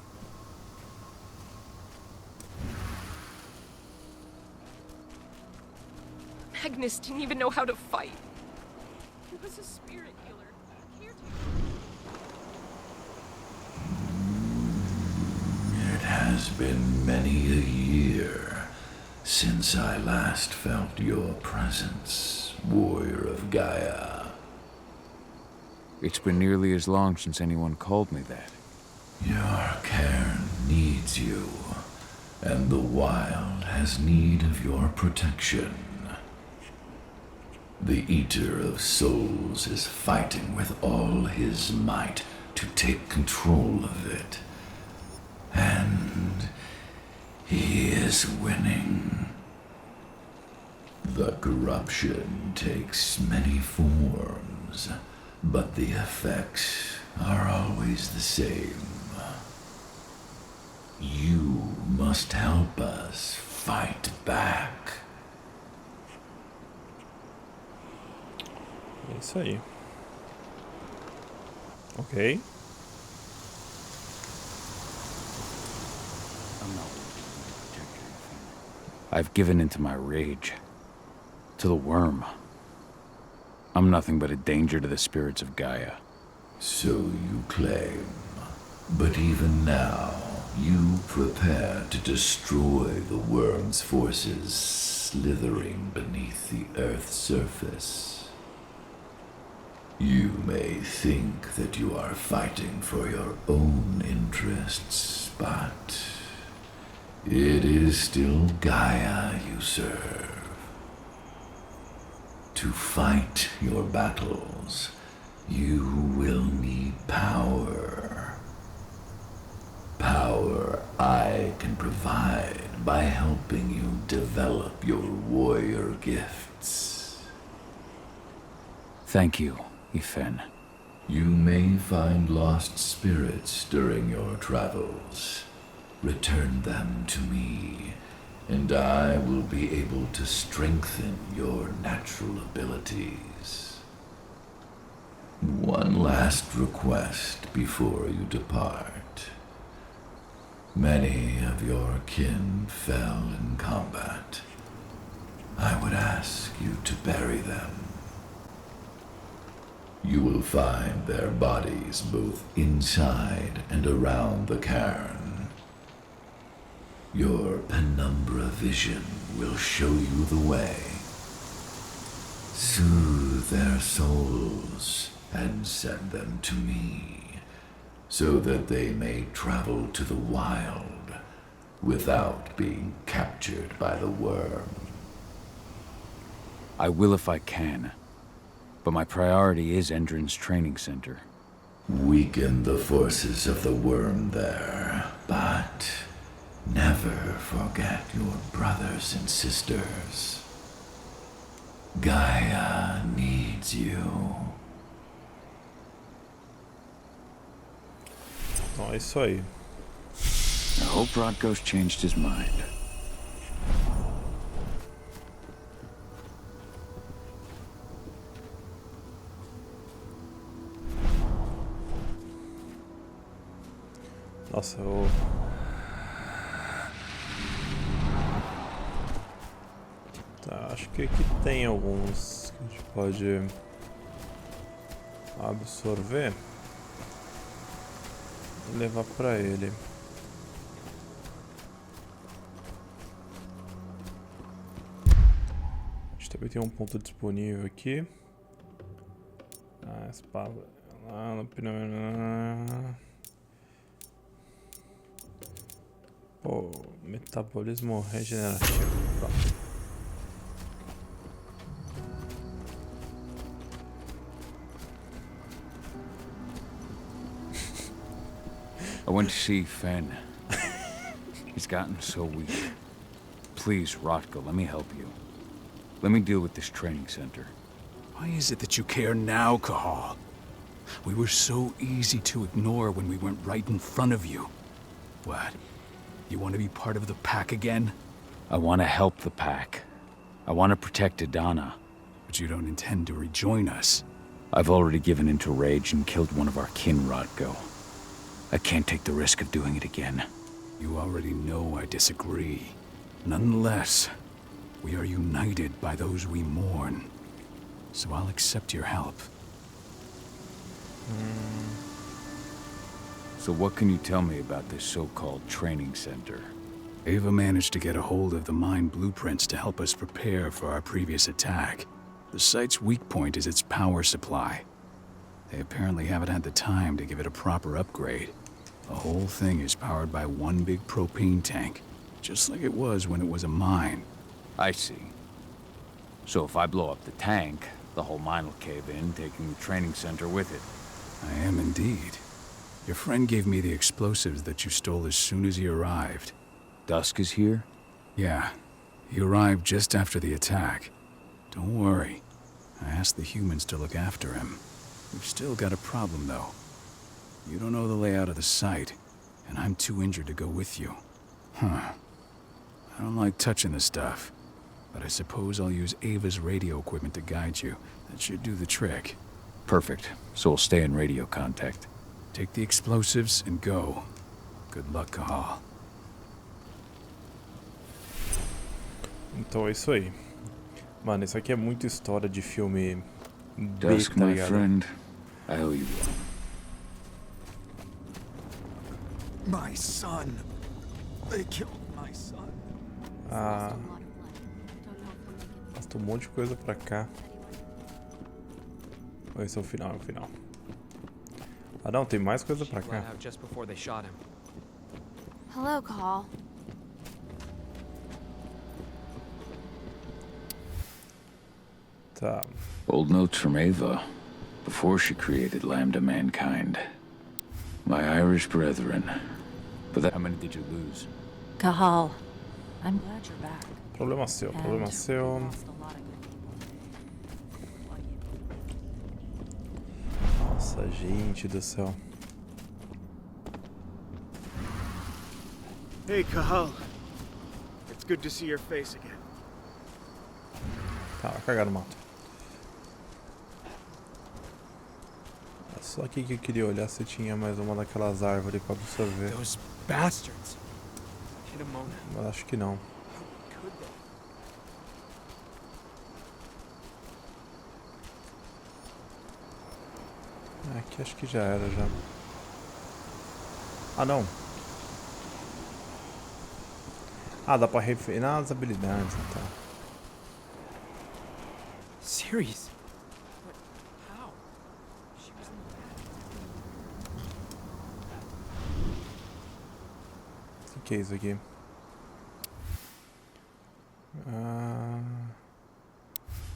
Magnus didn't even know how to fight. He was a spirit healer, a caretaker. It has been many a year since I last felt your presence, warrior of Gaia. It's been nearly as long since anyone called me that. Your cairn needs you, and the wild has need of your protection. The Eater of Souls is fighting with all his might to take control of it. And he is winning. The corruption takes many forms, but the effects are always the same. You must help us fight back. É isso aí. Ok. I've given into my rage. To the worm. I'm nothing but a danger to the spirits of Gaia. So you claim. But even now, you prepare to destroy the worm's forces slithering beneath the Earth's surface. You may think that you are fighting for your own interests, but it is still Gaia you serve. To fight your battles, you will need power. Power I can provide by helping you develop your warrior gifts. Thank you, Ifen. You may find lost spirits during your travels. Return them to me, and I will be able to strengthen your natural abilities. One last request before you depart. Many of your kin fell in combat. I would ask you to bury them. You will find their bodies both inside and around the cairn. Your penumbra vision will show you the way. Soothe their souls and send them to me, so that they may travel to the wild without being captured by the worm. I will if I can, but my priority is Endrin's training center. Weaken the forces of the worm there, but never forget your brothers and sisters. Gaia needs you. Então é isso aí. I hope Rodko's changed his mind. Nossa, eu... Tá, acho que aqui tem alguns que a gente pode absorver e levar pra ele. A gente também tem um ponto disponível aqui. Ah, espada lá no primeiro. Pô, metabolismo regenerativo. Pronto. I went to see Fen. He's gotten so weak. Please, Rodko, let me help you. Let me deal with this training center. Why is it that you care now, Cahal? We were so easy to ignore when we went right in front of you. What? You want to be part of the pack again? I want to help the pack. I want to protect Adana. But you don't intend to rejoin us. I've already given into rage and killed one of our kin, Rodko. I can't take the risk of doing it again. You already know I disagree. Nonetheless, we are united by those we mourn. So I'll accept your help. So what can you tell me about this so-called training center? Ava managed to get a hold of the mine blueprints to help us prepare for our previous attack. The site's weak point is its power supply. They apparently haven't had the time to give it a proper upgrade. The whole thing is powered by one big propane tank, just like it was when it was a mine. I see. So if I blow up the tank, the whole mine will cave in, taking the training center with it. I am indeed. Your friend gave me the explosives that you stole as soon as he arrived. Dusk is here? Yeah. He arrived just after the attack. Don't worry. I asked the humans to look after him. We've still got a problem, though. You don't know the layout of the site, and I'm too injured to go with you. Huh. I don't like touching the stuff, but I suppose I'll use Ava's radio equipment to guide you. That should do the trick. Perfect. So we'll stay in radio contact. Take the explosives and go. Good luck, Cahal. Então é isso aí. Mano, isso aqui é muito história de filme B, Dusk, tá my ligado? friend. I owe you one. My son. They killed my son. Ah. Nossa, tem um monte de coisa pra cá. Ou esse é o final, é o final. Ah não, tem mais coisa pra cá. Hello, Cahal. Tá. Old notes from Ava, before she created Lambda Mankind. My Irish brethren. But that... How many did you lose? Cahal, I'm glad you're back. Problema seu, problema seu. Nossa, gente do céu. Hey, Cahal. It's good to see your face again. Tá, vai cagar no mato. É só aqui que eu queria olhar se tinha mais uma daquelas árvores pra absorver. Those bastards. Hit a moment. Mas acho que não. Aqui acho que já era já. Ah não. Ah, dá pra refinar as habilidades então. Serious? O que é isso aqui?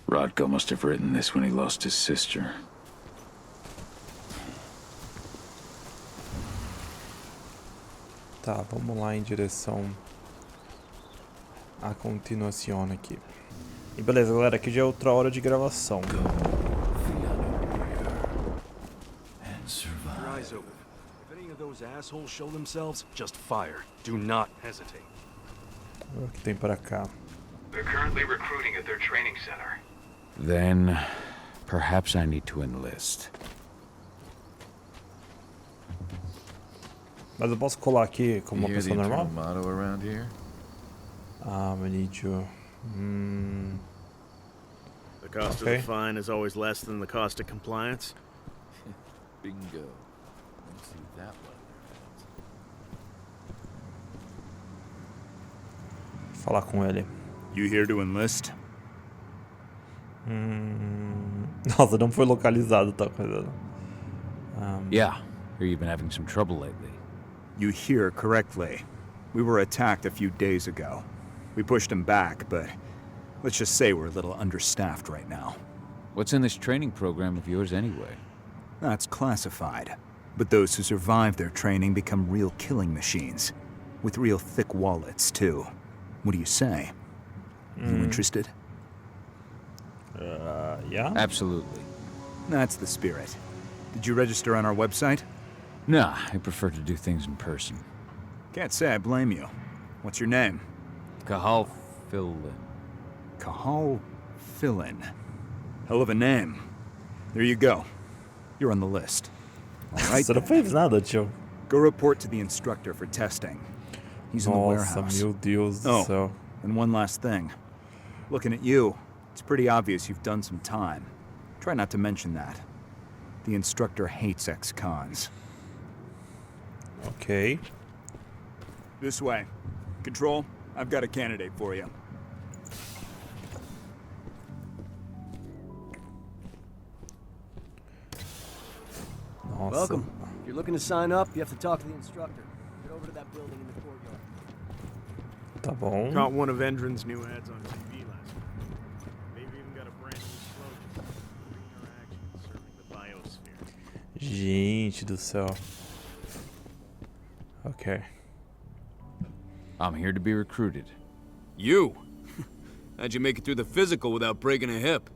Rodko must have written this when he lost his sister. Tá, vamos lá em direção à continuação aqui. E beleza, galera, aqui já é outra hora de gravação. Your eyes open. If any of those assholes show themselves, just fire. Do not hesitate. O que tem para cá? They're currently recruiting at their training center. Then, perhaps I need to enlist. Mas eu posso colar aqui como uma You hear the pessoa normal? internal motto around here? We need to... The cost of Okay. the fine is always less than the cost of compliance. Bingo. Let's see that one. Falar com ele. You here to enlist? Nossa, não foi localizado, tá coisa. Yeah, hear you've been having some trouble lately. You hear correctly. We were attacked a few days ago. We pushed them back, but let's just say we're a little understaffed right now. What's in this training program of yours anyway? That's classified. But those who survive their training become real killing machines. With real thick wallets, too. What do you say? You interested? Yeah? Absolutely. That's the spirit. Did you register on our website? Nah, I prefer to do things in person. Can't say I blame you. What's your name? Cahal Fillin. Cahal Fillin. Hell of a name. There you go. You're on the list. All right. Você não fez nada, tio. Go report to the instructor for testing. He's in the Nossa, warehouse. meu Deus do Oh, céu. and one last thing. Looking at you, it's pretty obvious you've done some time. Try not to mention that. The instructor hates ex-cons. Ok. This way. Control, I've got a candidate for you. Nossa. Welcome. If you're looking to sign up, you have to talk to the instructor. Get over to that building in the courtyard. Tá bom. Caught one of Endron's new ads on TV last week. They've even got a brand new slogan. Greener action serving the biosphere. Gente do céu. Okay. I'm here to be recruited. You? How'd you make it through the physical without breaking a hip?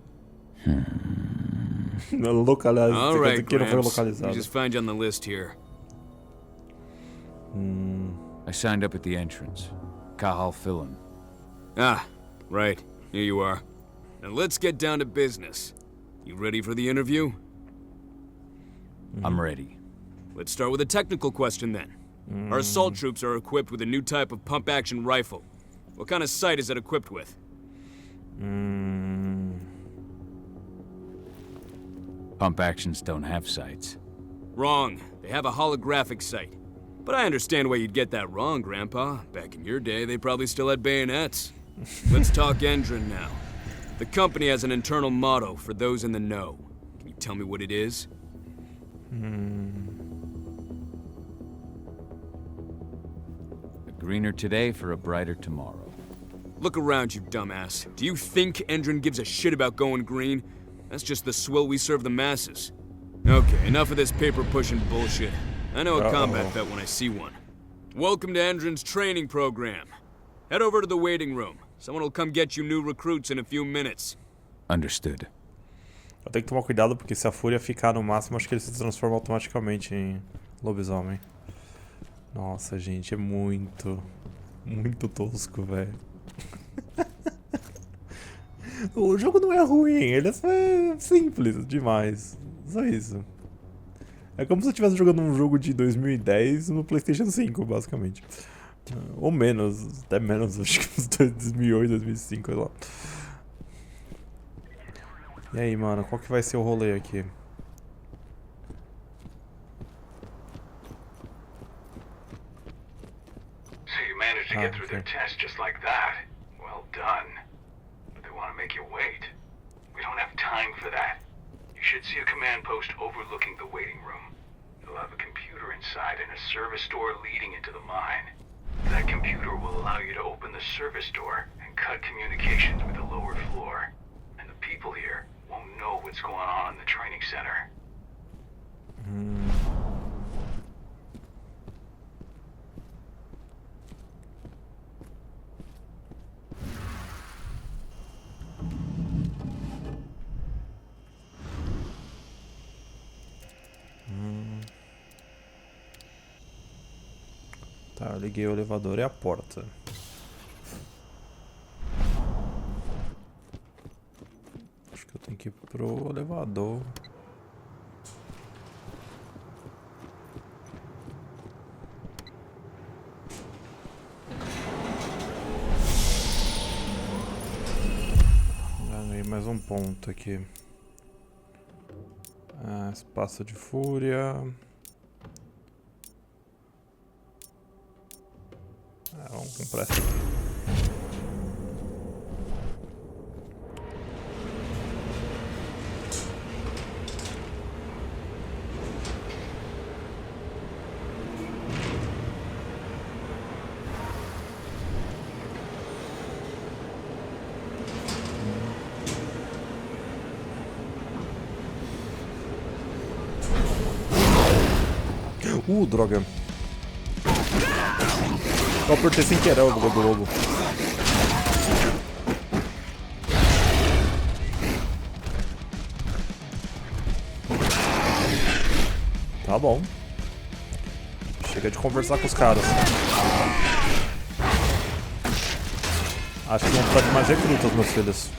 All right, Gramps. We just find you on the list here. I signed up at the entrance. Kahal Philin. Ah, right. Here you are. Now let's get down to business. You ready for the interview? I'm ready. Let's start with a technical question then. Our assault troops are equipped with a new type of pump-action rifle. What kind of sight is it equipped with? Pump actions don't have sights. Wrong. They have a holographic sight. But I understand why you'd get that wrong, Grandpa. Back in your day, they probably still had bayonets. Let's talk Endron now. The company has an internal motto for those in the know. Can you tell me what it is? A greener today for a brighter tomorrow. Look around, you dumbass. Do you think Endron gives a shit about going green? That's just the swill we serve the masses. Okay, enough of this paper-pushing bullshit. I know a combat vet when I see one. Welcome to Endron's training program. Head over to the waiting room. Someone will come get you new recruits in a few minutes. Understood. Eu tenho que tomar cuidado porque se a fúria ficar no máximo, acho que ele se transforma automaticamente em lobisomem. Nossa, gente, é muito tosco, velho. O jogo não é ruim, ele é só simples demais. Só isso. É como se eu estivesse jogando um jogo de 2010 no PlayStation 5, basicamente. Ou menos, até menos, acho que uns 2008, 2005, sei lá. E aí, mano, qual que vai ser o rolê aqui? So you managed to get through their test just like that. Well done. But they want to make you wait. We don't have time for that. You should see a command post overlooking the waiting room. You'll have a computer inside and a service door leading into the mine. That computer will allow you to open the service door and cut communications with the lower floor. And the people here won't know what's going on in the training center. Tá, eu liguei o elevador e a porta. Acho que eu tenho que ir pro elevador. Ganhei mais um ponto aqui. Espaço de fúria. Vamos comprar essa aqui. Droga. Eu apertei sem querer o bugou do lobo. Tá bom. Chega de conversar com os caras. Acho que vão precisar de mais recrutas, meus filhos.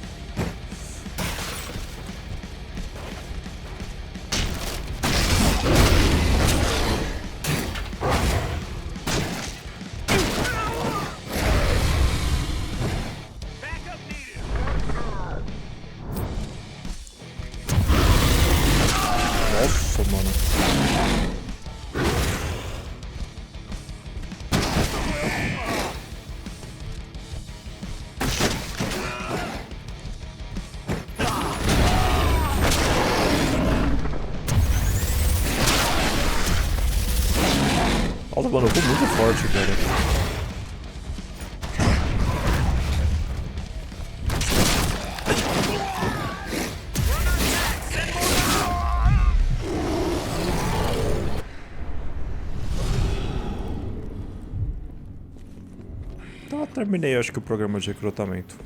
Nossa, mano, eu tô muito forte, cara. terminei, acho que, o programa de recrutamento.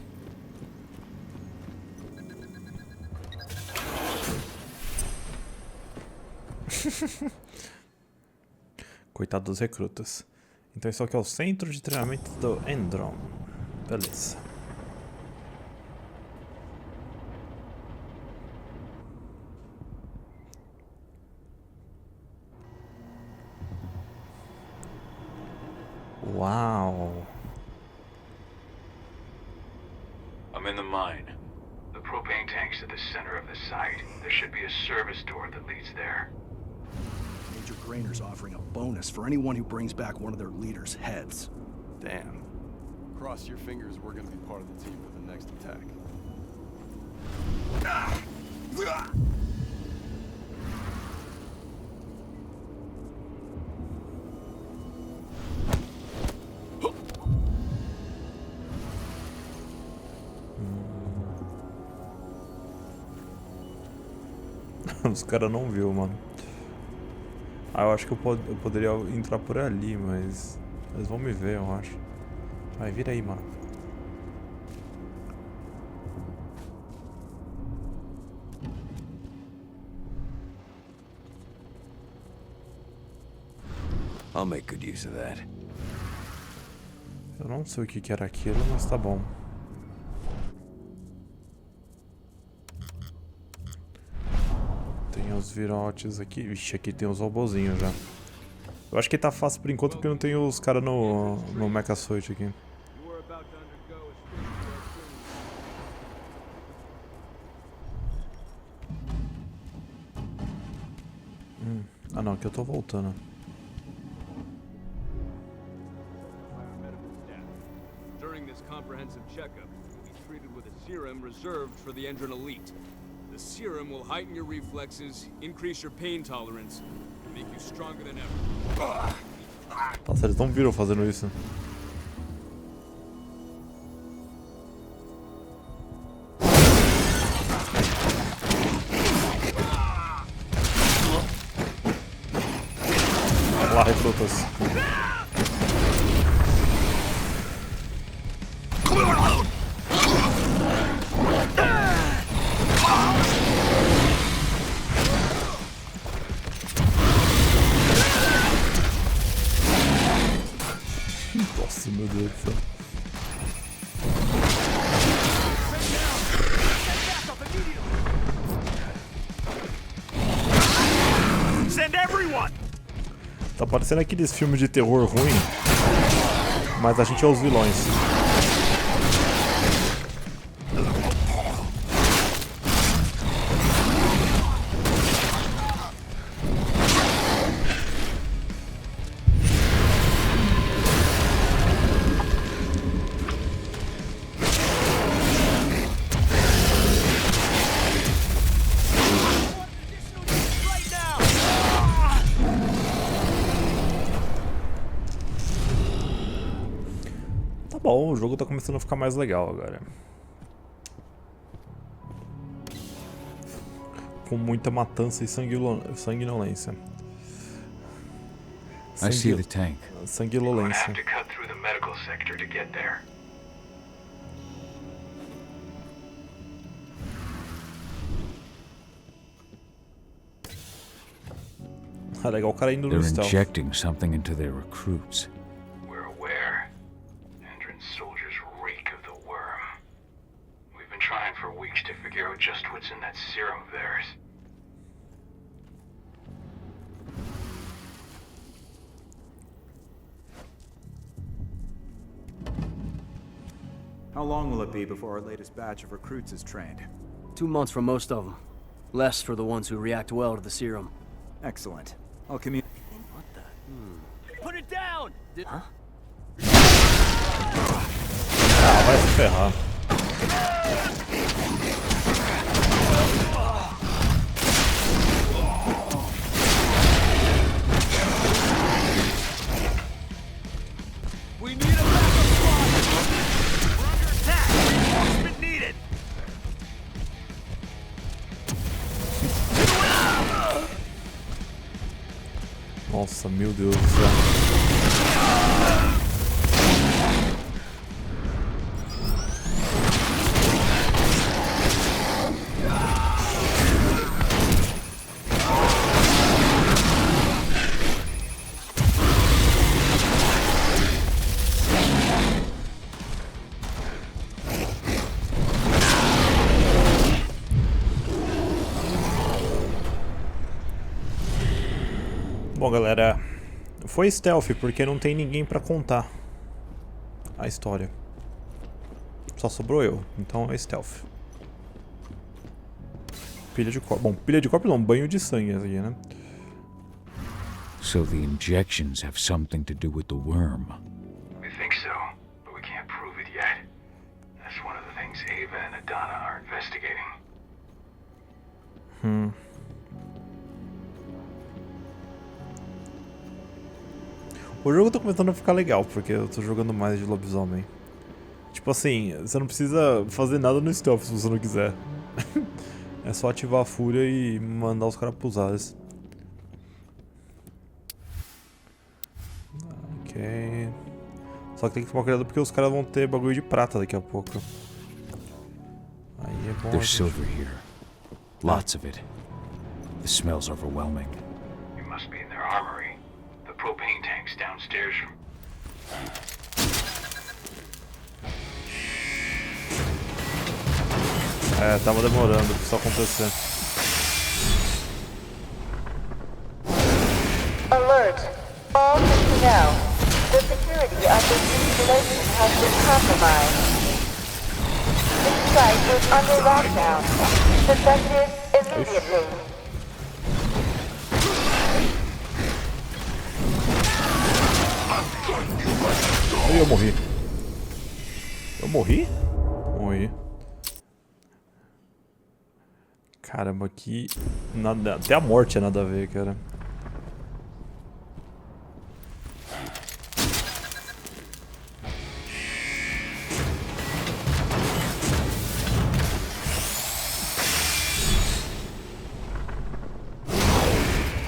Coitado dos recrutas. Então isso aqui é o centro de treinamento do Endron. Beleza. Uau. I'm in the mine. The propane tank's at the center of the site. There should be a service door that leads there. Major Grainer's offering a bonus for anyone who brings back one of their leaders' heads. Damn. Cross your fingers, we're gonna be part of the team for the next attack. Os caras não viu, mano. Ah, eu acho que eu poderia entrar por ali, mas eles vão me ver, eu acho. Vai, vira aí, mano. I'll make good use of that. Eu não sei o que era aquilo, mas tá bom. Tem os virotes aqui. Vixe, aqui tem os robozinhos já. Eu acho que tá fácil por enquanto porque não tem os caras no Mecha Suit aqui. Ah não, aqui eu tô voltando. During this comprehensive checkup, you'll be treated with a serum reserved for the Endron elite. The serum will heighten your reflexes, increase your pain tolerance, and make you stronger than ever. Nossa, eles não viram fazendo isso. Vamos lá, recrutas. Nossa, meu Deus do céu. Tá parecendo aqueles filmes de terror ruim, mas a gente é os vilões. Bom, o jogo tá começando a ficar mais legal agora. Com muita matança e sanguinolência. I see the tank. Sanguinolência. É legal o cara indo no They're stealth. injecting something into their recruits. Trying for weeks to figure out just what's in that serum of theirs. How long will it be before our latest batch of recruits is trained? 2 months for most of them. Less for the ones who react well to the serum. Excellent. I'll communicate. What the? Put it down! Huh? Ah, vai se ferrar. We need a backup squad! We're under attack! Reinforcement needed! Nossa, meu Deus do céu. Bom, galera, foi stealth porque não tem ninguém pra contar a história. Só sobrou eu, então é stealth. Pilha de copo. Bom, pilha de copo não, banho de sangue aqui, né? So the injections have something to do with the worm. We think so, but we can't prove it yet. That's one of the things Ava and Adana are investigating. O jogo tá começando a ficar legal, porque eu tô jogando mais de lobisomem. Tipo assim, você não precisa fazer nada no stealth se você não quiser. É só ativar a fúria e mandar os caras pros ares. Ok. Só que tem que tomar cuidado porque os caras vão ter bagulho de prata daqui a pouco. Aí é bom. There's silver here. Lots of it. The smell's overwhelming. You must be in their armory. The propane tank's downstairs from... É, tava demorando pra isso acontecer. Alert! All personnel. The security of this installation has been compromised. This site is under lockdown. Defective immediately. Aí eu morri. Eu morri? Morri. Caramba, aqui nada, até a morte é nada a ver, cara.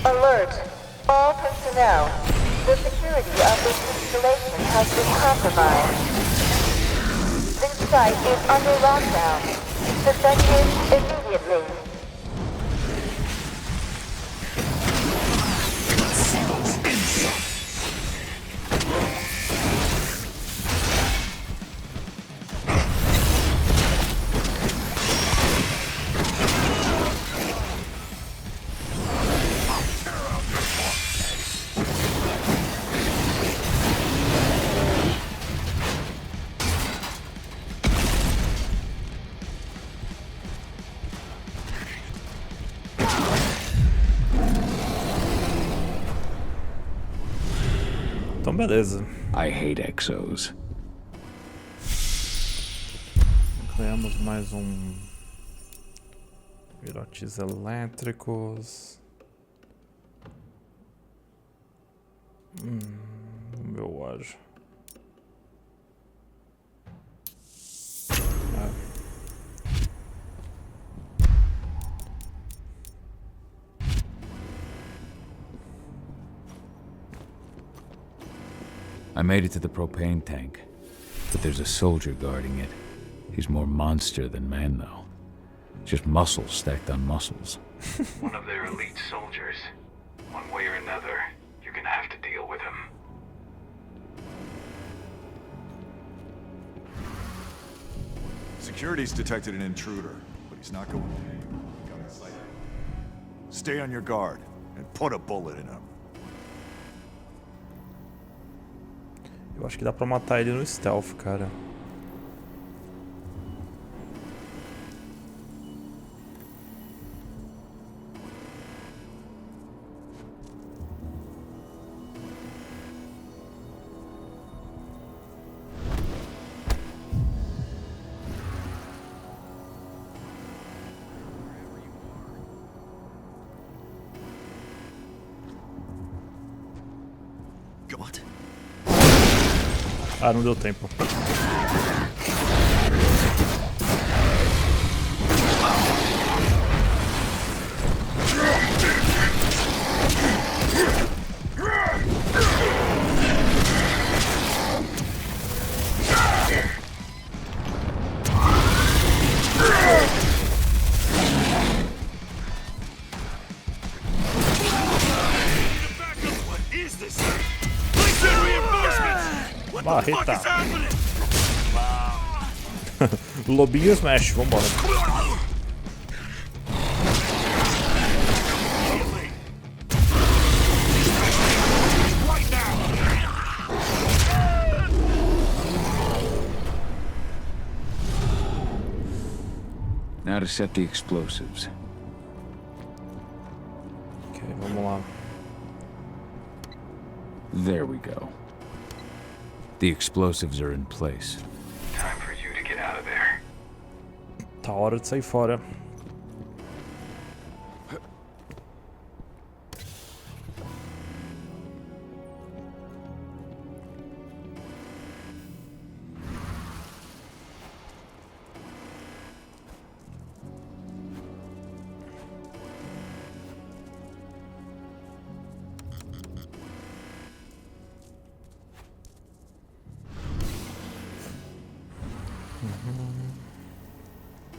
Alert! All personnel. The security of this installation has been compromised. This site is under lockdown. Defective immediately. Então beleza. I hate exos. Ganhamos mais virotes elétricos. Eu acho. I made it to the propane tank, but there's a soldier guarding it. He's more monster than man, though. Just muscles stacked on muscles. One of their elite soldiers. One way or another, you're gonna have to deal with him. Security's detected an intruder, but he's not going to. Stay on your guard and put a bullet in him. Eu acho que dá pra matar ele no stealth, cara. God. Ah, não deu tempo. Barreta. Lobinho Smash, vambora. Now to set the explosives. Ok, vamos lá. There we go. The explosives are in place. Time for you to get out of there. Tá hora de sair fora.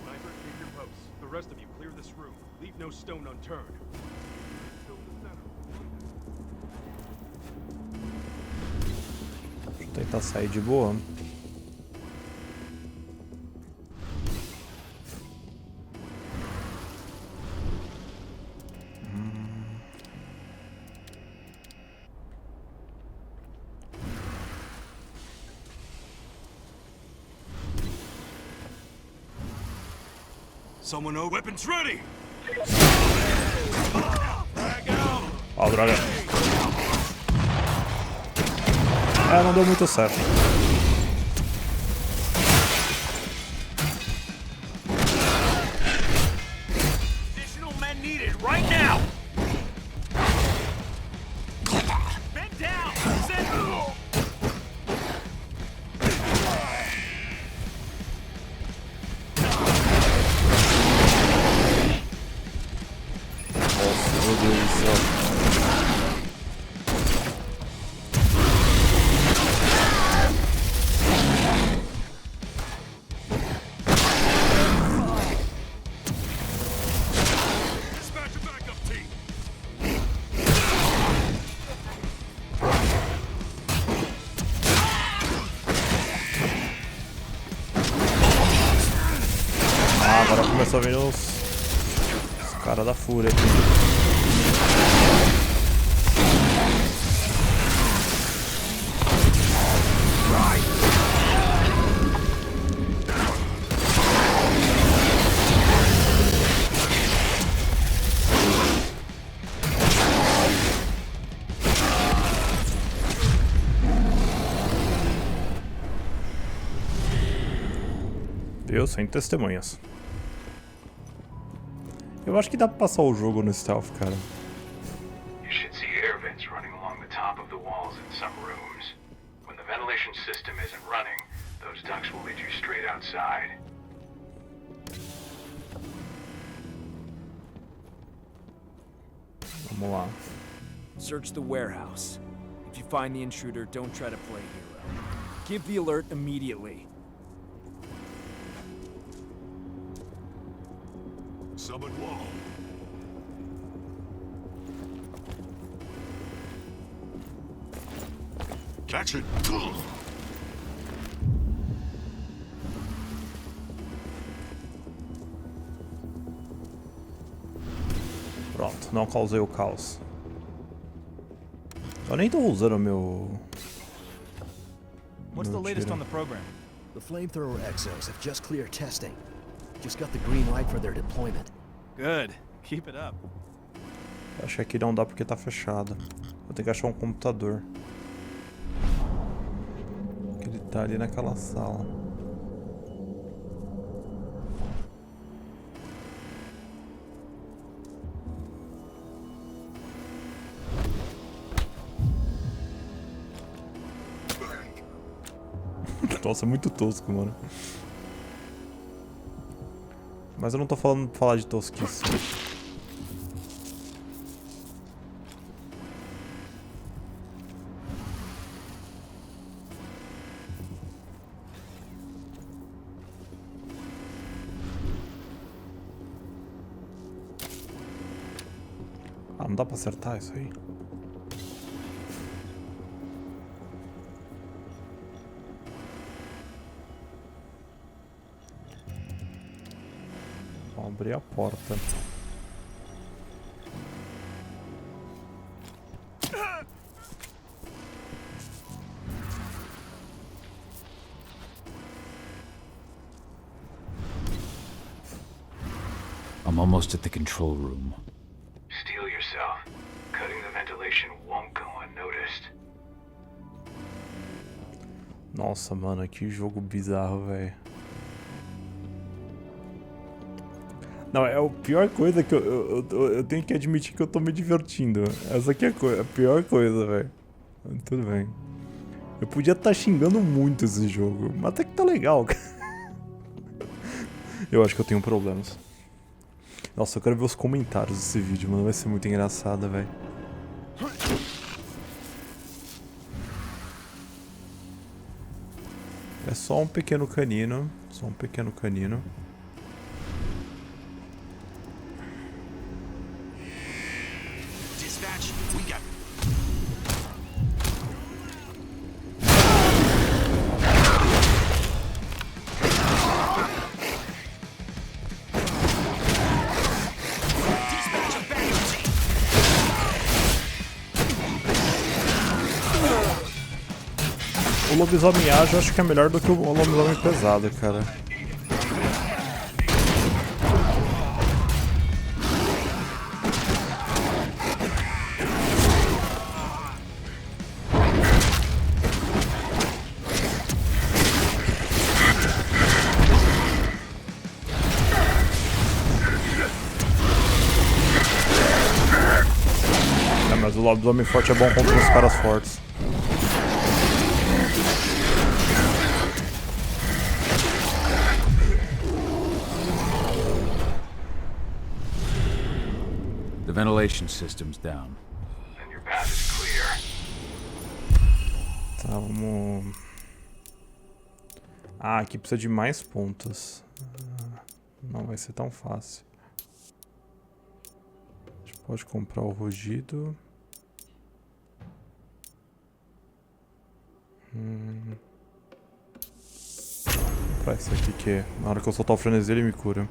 Sniper, take your posts. The rest of you clear this room. Leave no stone unturned. Still in the center. Deixa eu tentar sair de boa. Someone know weapons ready. Ó, droga. Não deu muito certo. Additional men needed right now. Men down. Send. Meu Deus do céu. Dispatch a backup team. Agora começou a vir os caras da fúria aqui. Viu? Sem testemunhas. Eu acho que dá pra passar o jogo no stealth, cara. You should see air vents running along the top of the walls in some rooms. When the ventilation system isn't running, those ducts will lead you straight outside. Vamos lá. Search the warehouse. If you find the intruder, don't try to play hero. Give the alert immediately. Summon wall. Catch it. Pronto, não causei o caos. Eu nem tô usando o meu... What's the latest on the program? The flamethrower exos have just cleared testing. Just got the green light for their deployment. Good. Keep it up. Eu acho que aqui não dá porque tá fechado. Vou ter que achar um computador. Ele tá ali naquela sala. Nossa, é muito tosco, mano. Mas eu não tô falando pra falar de tosquice. Ah, não dá pra acertar isso aí? Vou abrir a porta. I'm almost at the control room. Steel yourself. Cutting the ventilation won't go unnoticed. Nossa, mano, que jogo bizarro, velho. Não, é a pior coisa que eu tenho que admitir que eu tô me divertindo. Essa aqui é a pior coisa, velho. Tudo bem. Eu podia estar xingando muito esse jogo, mas até que tá legal, cara. Eu acho que eu tenho problemas. Nossa, eu quero ver os comentários desse vídeo, mano. Vai ser muito engraçado, velho. É só um pequeno canino. Só um pequeno canino. Dispatch, we got... O lobisomem ágil eu acho que é melhor do que o lobisomem pesado, cara. É, mas o lobisomem forte é bom contra os caras fortes. The ventilation system's down. Then your path is clear. Tá, vamos... Ah, aqui precisa de mais pontos. Não vai ser tão fácil. A gente pode comprar o rugido. Vou comprar esse aqui que na hora que eu soltar o frenesi ele me cura.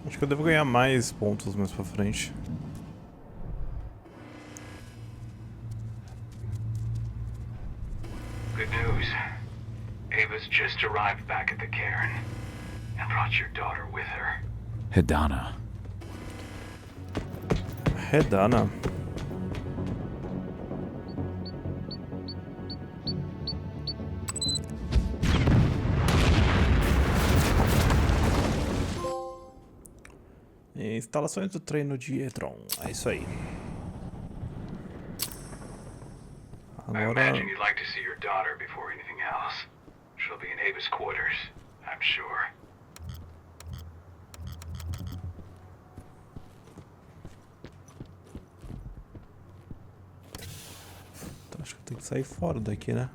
Acho que eu devo ganhar mais pontos mais pra frente. Good news. Ava's just arrived back at the cairn and brought your daughter with her. Hedana. Hedana. Instalações do treino de Etron. É isso aí. I imagine you'd like to see your daughter before anything else. She'll be in Ava's quarters, I'm sure. Então, acho que eu tenho que sair fora daqui, né?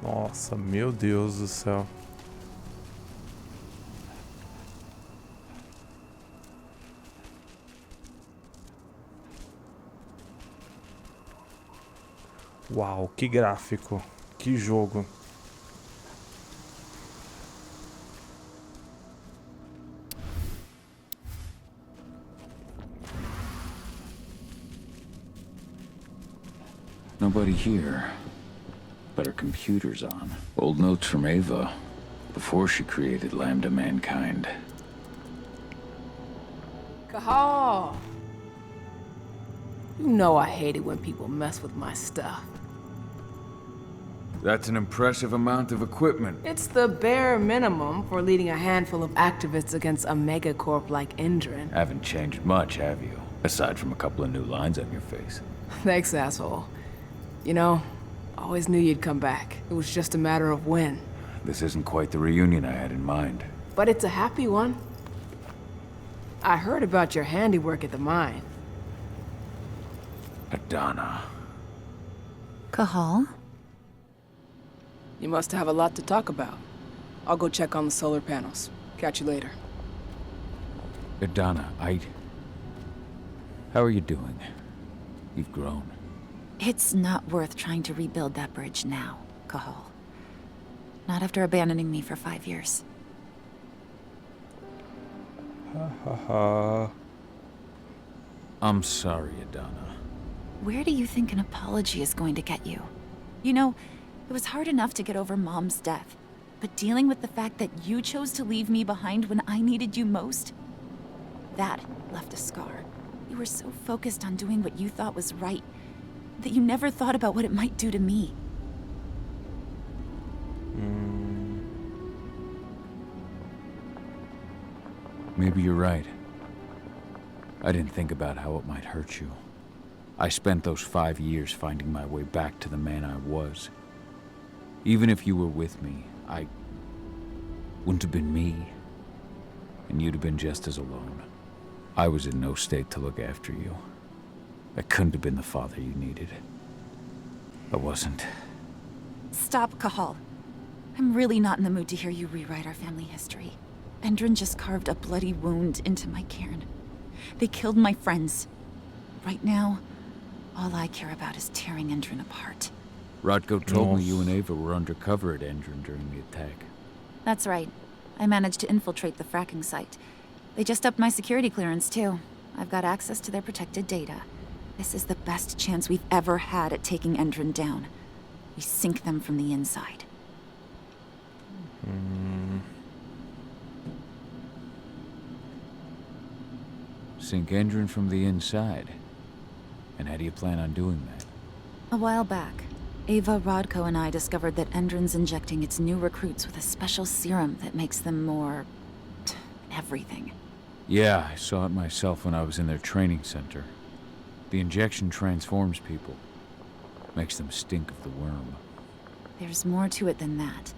Nossa, meu Deus do céu. Uau, que gráfico, que jogo. Nobody here. But her computer's on. Old notes from Ava, before she created Lambda Mankind. Cahal! You know I hate it when people mess with my stuff. That's an impressive amount of equipment. It's the bare minimum for leading a handful of activists against a megacorp like Indran. Haven't changed much, have you? Aside from a couple of new lines on your face. Thanks, asshole. You know, I always knew you'd come back. It was just a matter of when. This isn't quite the reunion I had in mind. But it's a happy one. I heard about your handiwork at the mine. Adana. Cahal? You must have a lot to talk about. I'll go check on the solar panels. Catch you later. Adana, How are you doing? You've grown. It's not worth trying to rebuild that bridge now, Cahal. Not after abandoning me for 5 years. Ha ha ha. I'm sorry, Adana. Where do you think an apology is going to get you? You know, it was hard enough to get over Mom's death, but dealing with the fact that you chose to leave me behind when I needed you most, that left a scar. You were so focused on doing what you thought was right that you never thought about what it might do to me. Maybe you're right. I didn't think about how it might hurt you. I spent those 5 years finding my way back to the man I was. Even if you were with me, I wouldn't have been me, and you'd have been just as alone. I was in no state to look after you. I couldn't have been the father you needed. I wasn't. Stop, Cahal. I'm really not in the mood to hear you rewrite our family history. Endrin just carved a bloody wound into my cairn. They killed my friends. Right now, all I care about is tearing Endrin apart. Rodko told me you and Ava were undercover at Endrin during the attack. That's right. I managed to infiltrate the fracking site. They just upped my security clearance, too. I've got access to their protected data. This is the best chance we've ever had at taking Endrin down. We sink them from the inside. Sink Endrin from the inside. And how do you plan on doing that? A while back, Ava, Rodko, and I discovered that Endrin's injecting its new recruits with a special serum that makes them more... everything. Yeah, I saw it myself when I was in their training center. The injection transforms people. Makes them stink of the worm. There's more to it than that.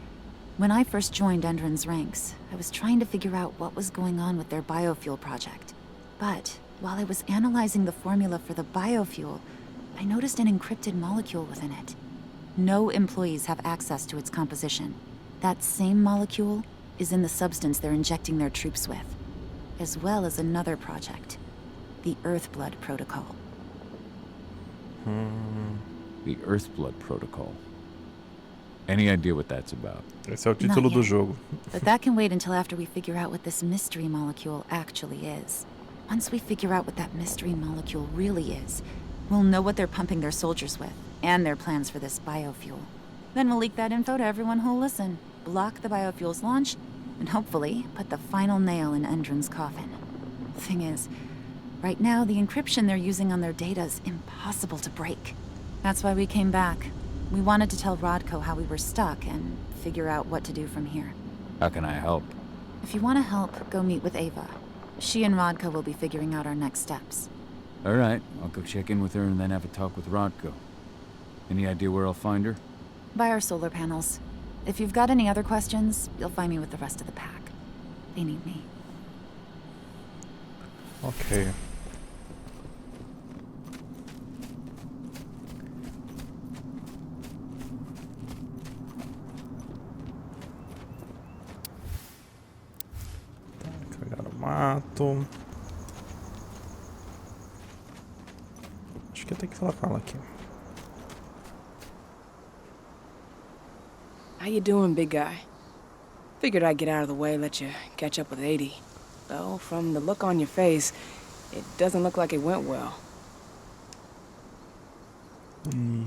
When I first joined Endrin's ranks, I was trying to figure out what was going on with their biofuel project. But while I was analyzing the formula for the biofuel, I noticed an encrypted molecule within it. No employees have access to its composition. That same molecule is in the substance they're injecting their troops with, as well as another project, the Earthblood Protocol. The Earthblood Protocol. Any idea what that's about? Esse é o título do jogo. But that can wait until after we figure out what this mystery molecule actually is. Once we figure out what that mystery molecule really is, we'll know what they're pumping their soldiers with, and their plans for this biofuel. Then we'll leak that info to everyone who'll listen, block the biofuel's launch, and hopefully put the final nail in Endrin's coffin. Thing is, right now the encryption they're using on their data is impossible to break. That's why we came back. We wanted to tell Rodko how we were stuck and figure out what to do from here. How can I help? If you want to help, go meet with Ava. She and Rodko will be figuring out our next steps. All right, I'll go check in with her and then have a talk with Rodko. Any idea where I'll find her? By our solar panels. If you've got any other questions, you'll find me with the rest of the pack. They need me. Ok. Cagar o mato. Acho que eu tenho que falar com ela aqui. How you doing, big guy? Figured I'd get out of the way, let you catch up with 80. Though, from the look on your face, it doesn't look like it went well.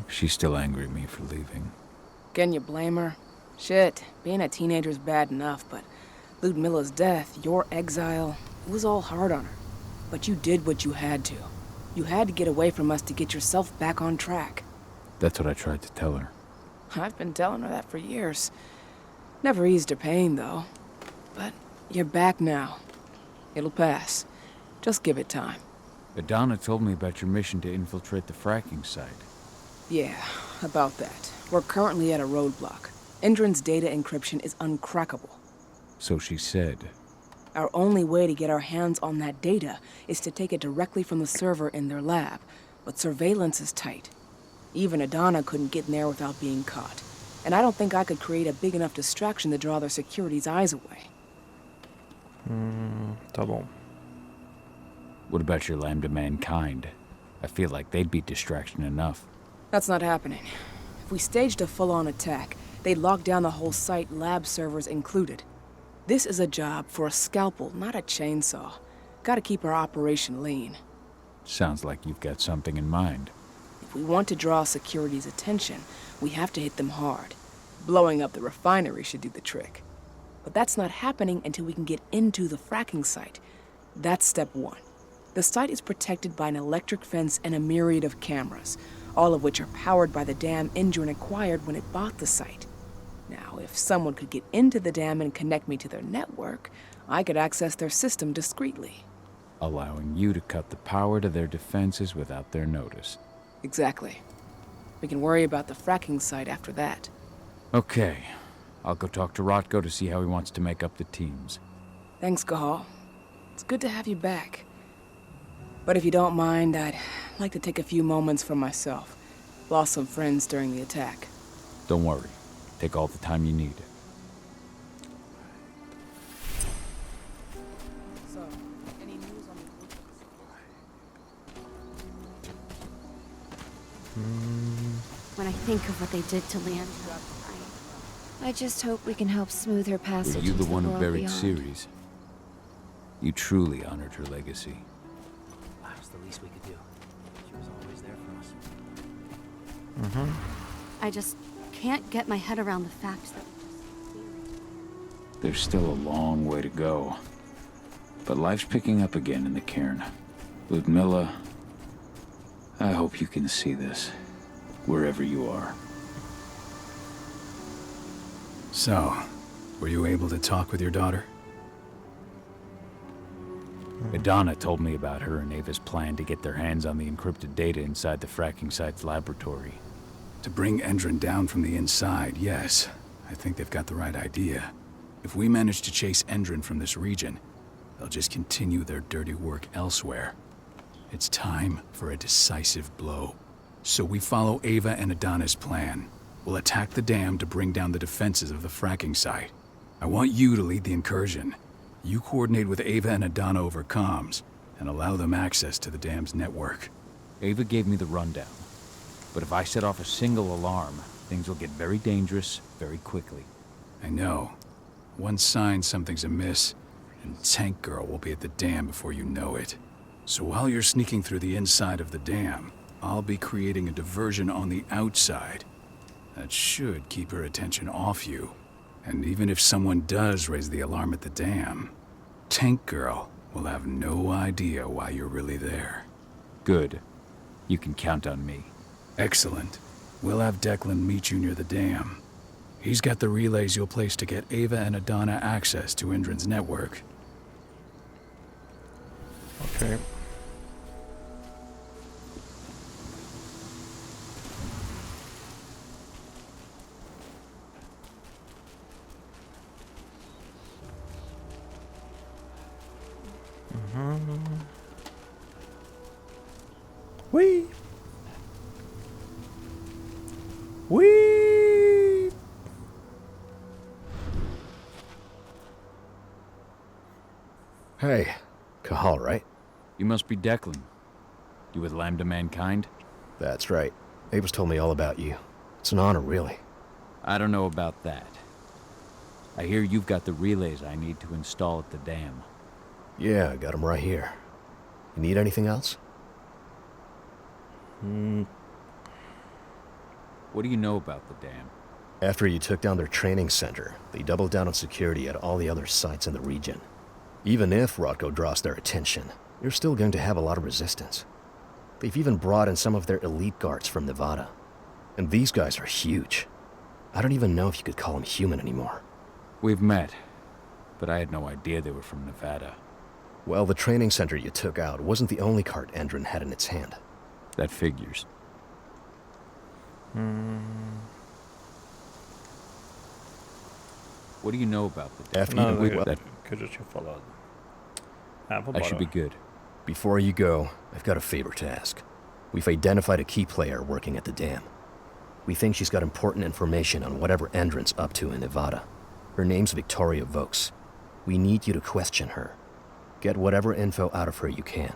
She's still angry at me for leaving. Can you blame her? Shit, being a teenager's bad enough, but Ludmilla's death, your exile, it was all hard on her. But you did what you had to. You had to get away from us to get yourself back on track. That's what I tried to tell her. I've been telling her that for years. Never eased her pain, though. But you're back now. It'll pass. Just give it time. Adana told me about your mission to infiltrate the fracking site. Yeah, about that. We're currently at a roadblock. Endrin's data encryption is uncrackable. So she said. Our only way to get our hands on that data is to take it directly from the server in their lab. But surveillance is tight. Even Adana couldn't get in there without being caught. And I don't think I could create a big enough distraction to draw their security's eyes away. Tá bom. What about your lambda mankind? I feel like they'd be distraction enough. That's not happening. If we staged a full-on attack, they'd lock down the whole site, lab servers included. This is a job for a scalpel, not a chainsaw. Gotta keep our operation lean. Sounds like you've got something in mind. If we want to draw security's attention, we have to hit them hard. Blowing up the refinery should do the trick. But that's not happening until we can get into the fracking site. That's step one. The site is protected by an electric fence and a myriad of cameras, all of which are powered by the dam Endron acquired when it bought the site. Now, if someone could get into the dam and connect me to their network, I could access their system discreetly. Allowing you to cut the power to their defenses without their notice. Exactly. We can worry about the fracking site after that. Okay. I'll go talk to Rotko to see how he wants to make up the teams. Thanks, Cahal. It's good to have you back. But if you don't mind, I'd like to take a few moments for myself. Lost some friends during the attack. Don't worry. Take all the time you need. So, any news on the When I think of what they did to Leanne, I just hope we can help smooth her passage. Were you the into one who world buried beyond. Ceres? You truly honored her legacy. That was the least we could do. She was always there for us. I just can't get my head around the fact that There's still a long way to go. But life's picking up again in the cairn. Ludmilla, I hope you can see this, wherever you are. So, were you able to talk with your daughter? Adana told me about her and Ava's plan to get their hands on the encrypted data inside the fracking site's laboratory. To bring Endron down from the inside, yes. I think they've got the right idea. If we manage to chase Endron from this region, they'll just continue their dirty work elsewhere. It's time for a decisive blow. So we follow Ava and Adana's plan. We'll attack the dam to bring down the defenses of the fracking site. I want you to lead the incursion. You coordinate with Ava and Adana over comms, and allow them access to the dam's network. Ava gave me the rundown. But if I set off a single alarm, things will get very dangerous very quickly. I know. One sign something's amiss, and Tank Girl will be at the dam before you know it. So while you're sneaking through the inside of the dam, I'll be creating a diversion on the outside. That should keep her attention off you. And even if someone does raise the alarm at the dam, Tank Girl will have no idea why you're really there. Good. You can count on me. Excellent. We'll have Declan meet you near the dam. He's got the relays you'll place to get Ava and Adana access to Endron's network. Okay. Whee! Whee! Hey, Cahal, right? You must be Declan. You with Lambda Mankind? That's right. Ava's told me all about you. It's an honor, really. I don't know about that. I hear you've got the relays I need to install at the dam. Yeah, I got them right here. You need anything else? What do you know about the dam? After you took down their training center, they doubled down on security at all the other sites in the region. Even if Rotko draws their attention, you're still going to have a lot of resistance. They've even brought in some of their elite guards from Nevada. And these guys are huge. I don't even know if you could call them human anymore. We've met, but I had no idea they were from Nevada. Well, the training center you took out wasn't the only cart Endron had in its hand. That figures. What do you know about the dam? I should be good. Before you go, I've got a favor to ask. We've identified a key player working at the dam. We think she's got important information on whatever Endron's up to in Nevada. Her name's Victoria Vokes. We need you to question her. Get whatever info out of her you can.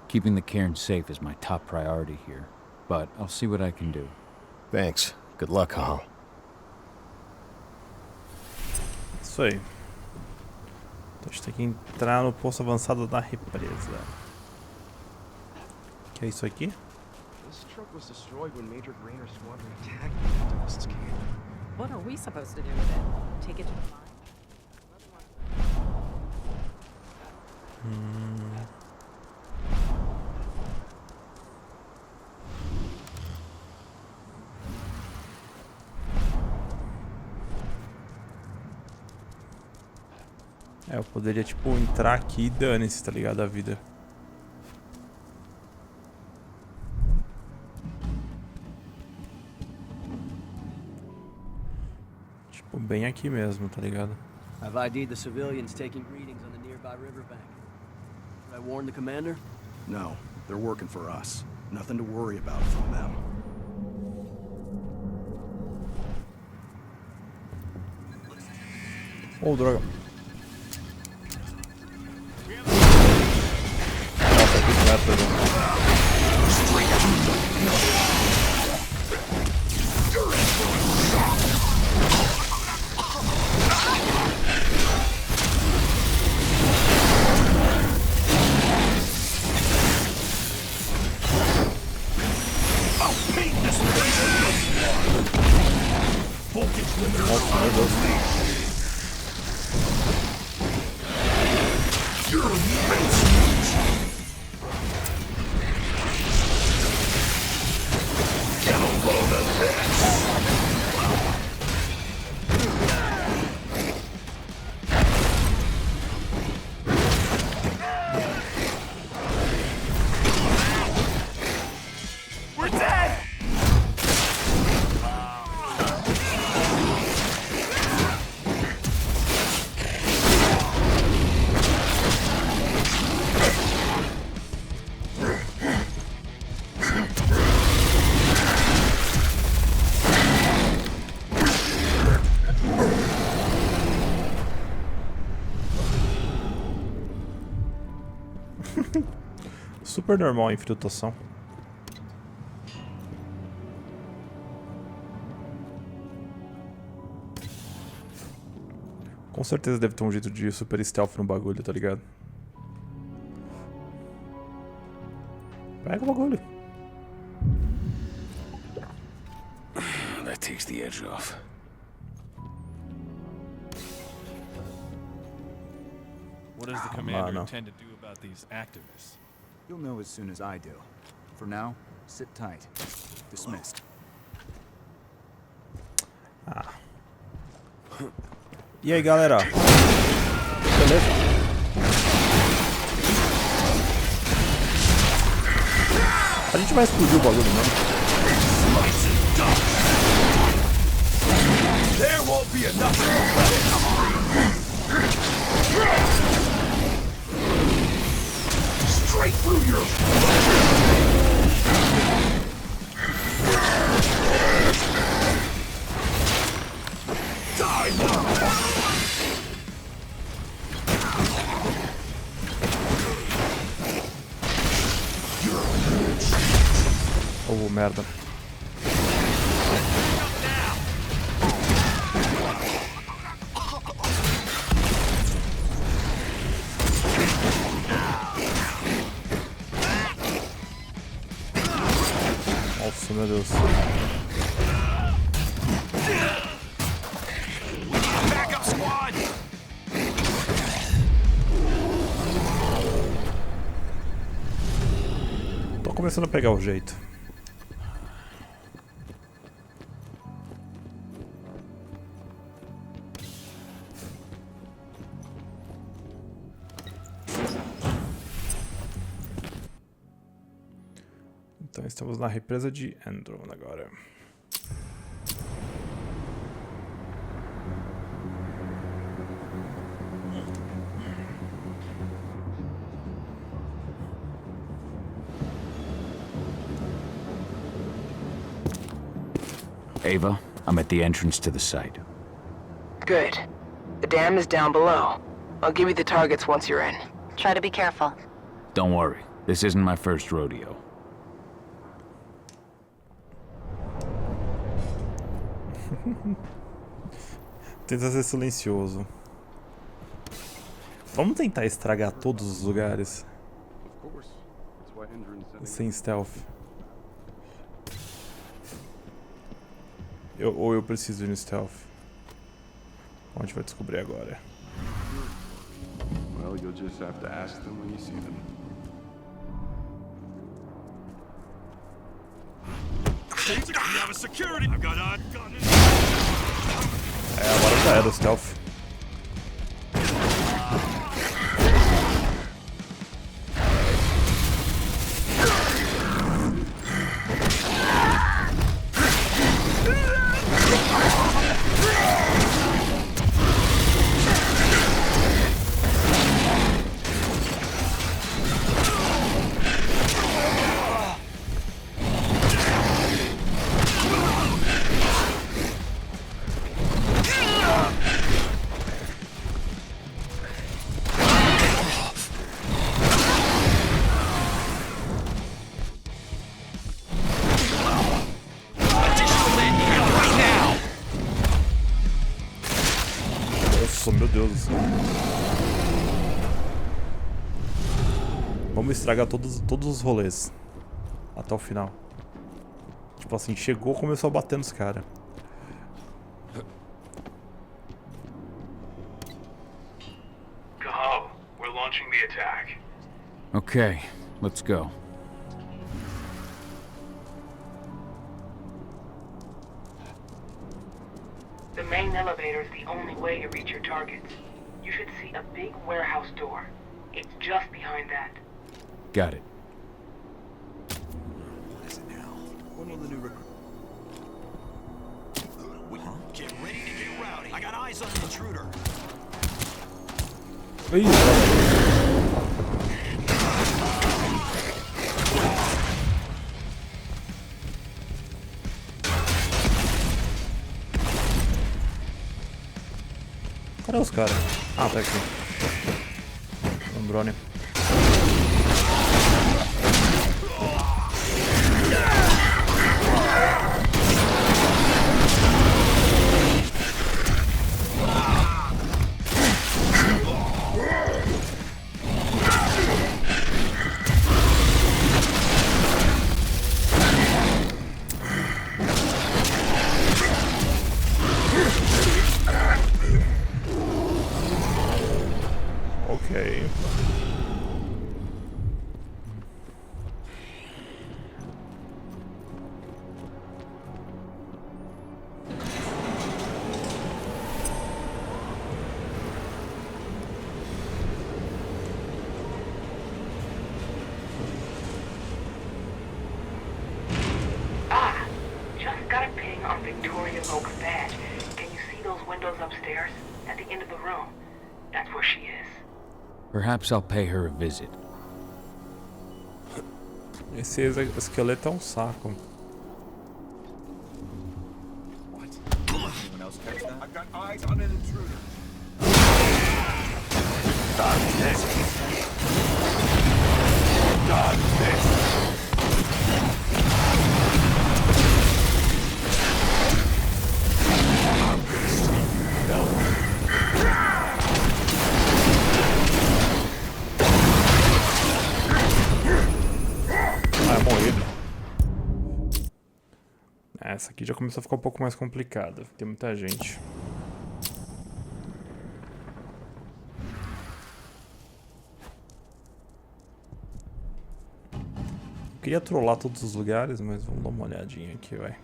Keeping the cairn safe is my top priority here, but I'll see what I can do. Thanks. Good luck, Hal. Isso aí. Então a gente tem que entrar no posto avançado da represa. Que é isso aqui? This truck was destroyed when Major Grainer Squadron attacked the Activists camp. What are we supposed to do with it? Take it to the mine? É, eu poderia, tipo, entrar aqui e dane-se, tá ligado? A vida. Tipo, bem aqui mesmo, tá ligado? I've ID'd the civilians taking readings on the nearby riverbank. Did I warn the commander? No, they're working for us. Nothing to worry about from them. Oh, droga. Super normal a infiltração. Com certeza deve ter um jeito de super stealth no bagulho, tá ligado? Pega o bagulho. That takes the edge off. What does the commander intend to do about these activists? You'll know as soon as I do. For now, sit tight. Dismissed. Ah. E aí, galera? Beleza? A gente vai explodir o bagulho, mano. There won't be enough. Straight through your die now. Oh, merda. Nossa, meu Deus. Backup squad. Tô começando a pegar o jeito. Então estamos na represa de Endron agora. Ava, I'm at the entrance to the site. Good. The dam is down below. I'll give you the targets once you're in. Try to be careful. Don't worry, This isn't my first rodeo. Tenta ser silencioso. Vamos tentar estragar todos os lugares. Sem stealth. Ou eu preciso ir no stealth. A gente vai descobrir agora. Well, you'll just have to ask them when you see them. We have a security. I've got a gun. Agora já era o stealth. Meu Deus do céu. Vamos estragar todos os rolês. Até o final. Tipo assim, chegou, começou a bater nos caras. Go. We're launching the attack. Okay, let's go. The main elevator is the only way to reach your targets. You should see a big warehouse door. It's just behind that. Got it. What is it now? When will the new recruit? Get ready to get rowdy. I got eyes on the intruder. Cadê os caras? Ah, tá aqui. Um drone. Ok. Ah, just got a ping on Victoria Oak's badge. Can you see those windows upstairs? At the end of the room. That's where she is. Perhaps I'll pay her a visit. Esse esqueleto é um saco. What? Anyone else catch that? I've got eyes on an intruder. Darkness. Darkness. Essa aqui já começou a ficar um pouco mais complicada. Tem muita gente. Eu queria trollar todos os lugares, mas vamos dar uma olhadinha aqui, vai.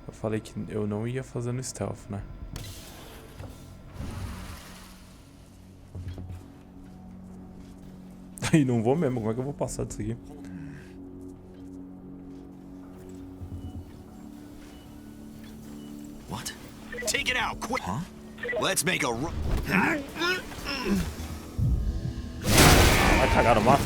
Eu falei que eu não ia fazendo stealth, né? Aí não vou mesmo, como é que eu vou passar disso aqui? What? Take it out, quick! Huh? Let's make a run. Vai cagar no mato?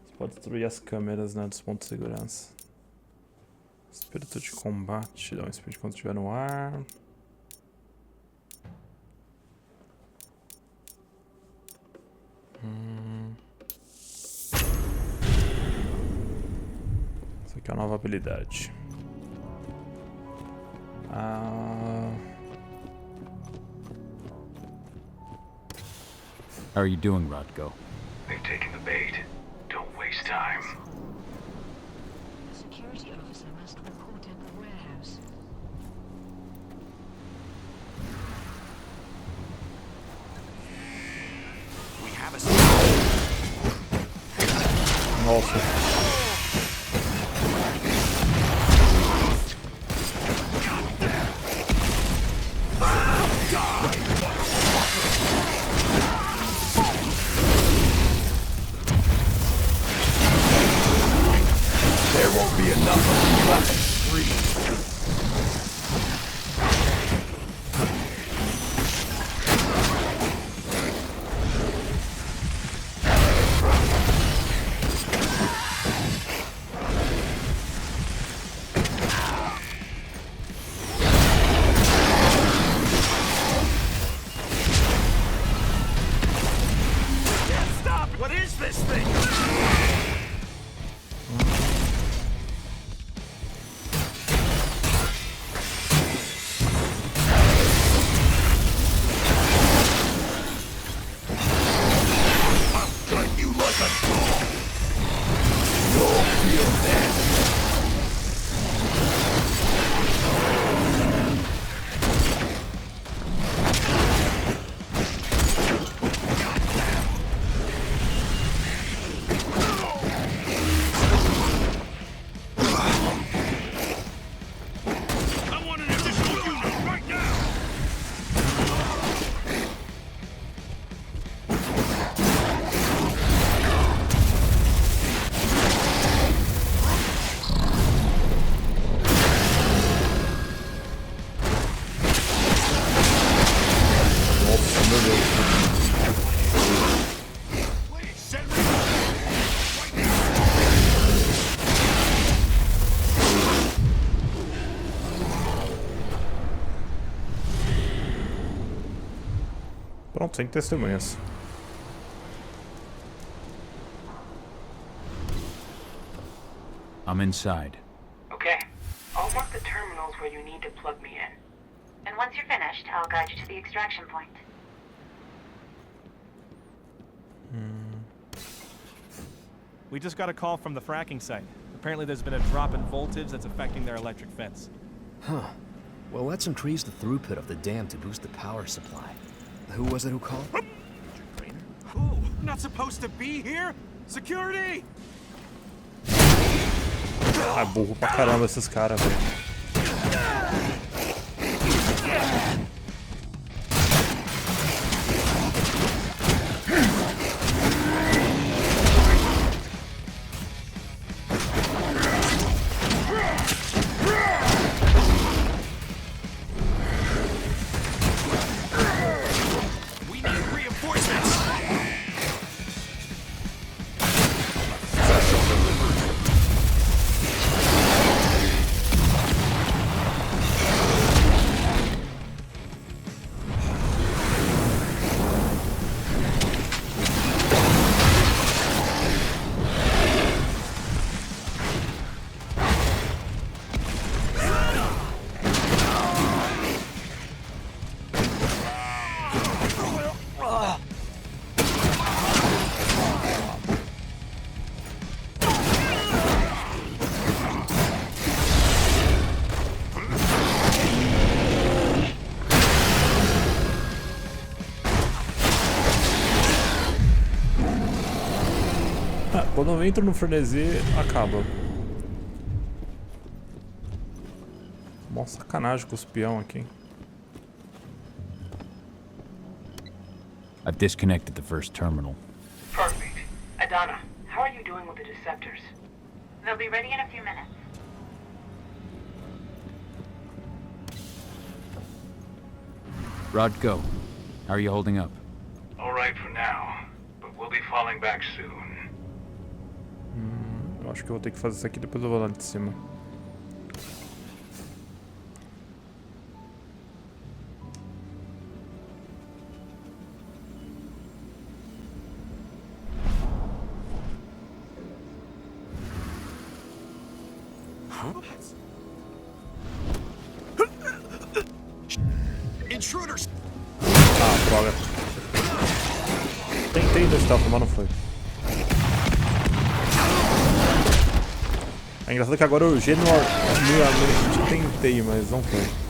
Você pode destruir as câmeras, né, dos pontos de segurança. Espírito de combate, dá um espírito quando estiver no ar. Essa aqui é a nova habilidade. How are you doing, Rodko? They've taken the bait. Don't waste time. The security officer must report at the warehouse. We have a... Nossa. There won't be enough of you left to street. Can't stop! What is this thing? Pronto, sem testemunhas. I'm inside. Okay. I'll mark the terminals where you need to plug me in. And once you're finished, I'll guide you to the extraction point. We just got a call from the fracking site. Apparently there's been a drop in voltage that's affecting their electric fence. Huh. Well, let's increase the throughput of the dam to boost the power supply. Who was it who called? Who? Not supposed to be here? Security! Ah, burro pra caramba esses caras, velho. Quando eu entro no frenesi, acaba. Mó sacanagem com os peão aqui. I've disconnected the first terminal. Perfect. Adana, how are you doing with the deceptors? They'll be ready in a few minutes. Rodko, how are you holding up? All right for now, but we'll be falling back soon. Eu acho que eu vou ter que fazer isso aqui, depois eu vou lá de cima. Intruders! Ah, droga. Tentei no stealth, mas não foi. É engraçado que agora eu genuinamente tentei, mas não foi.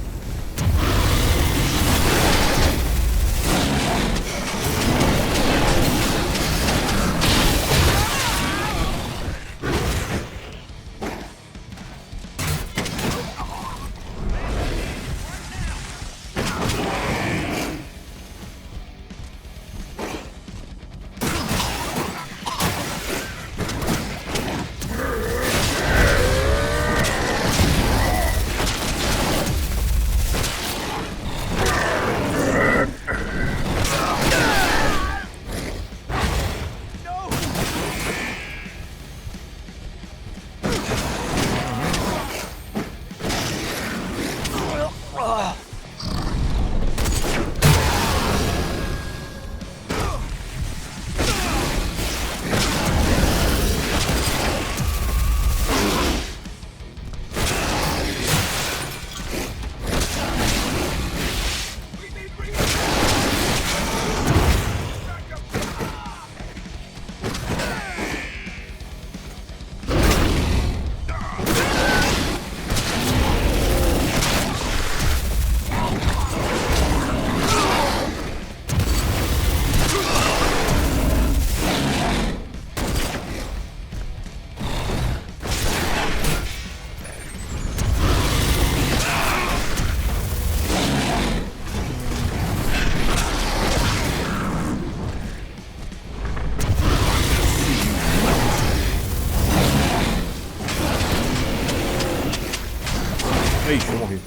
Ixi, eu morri.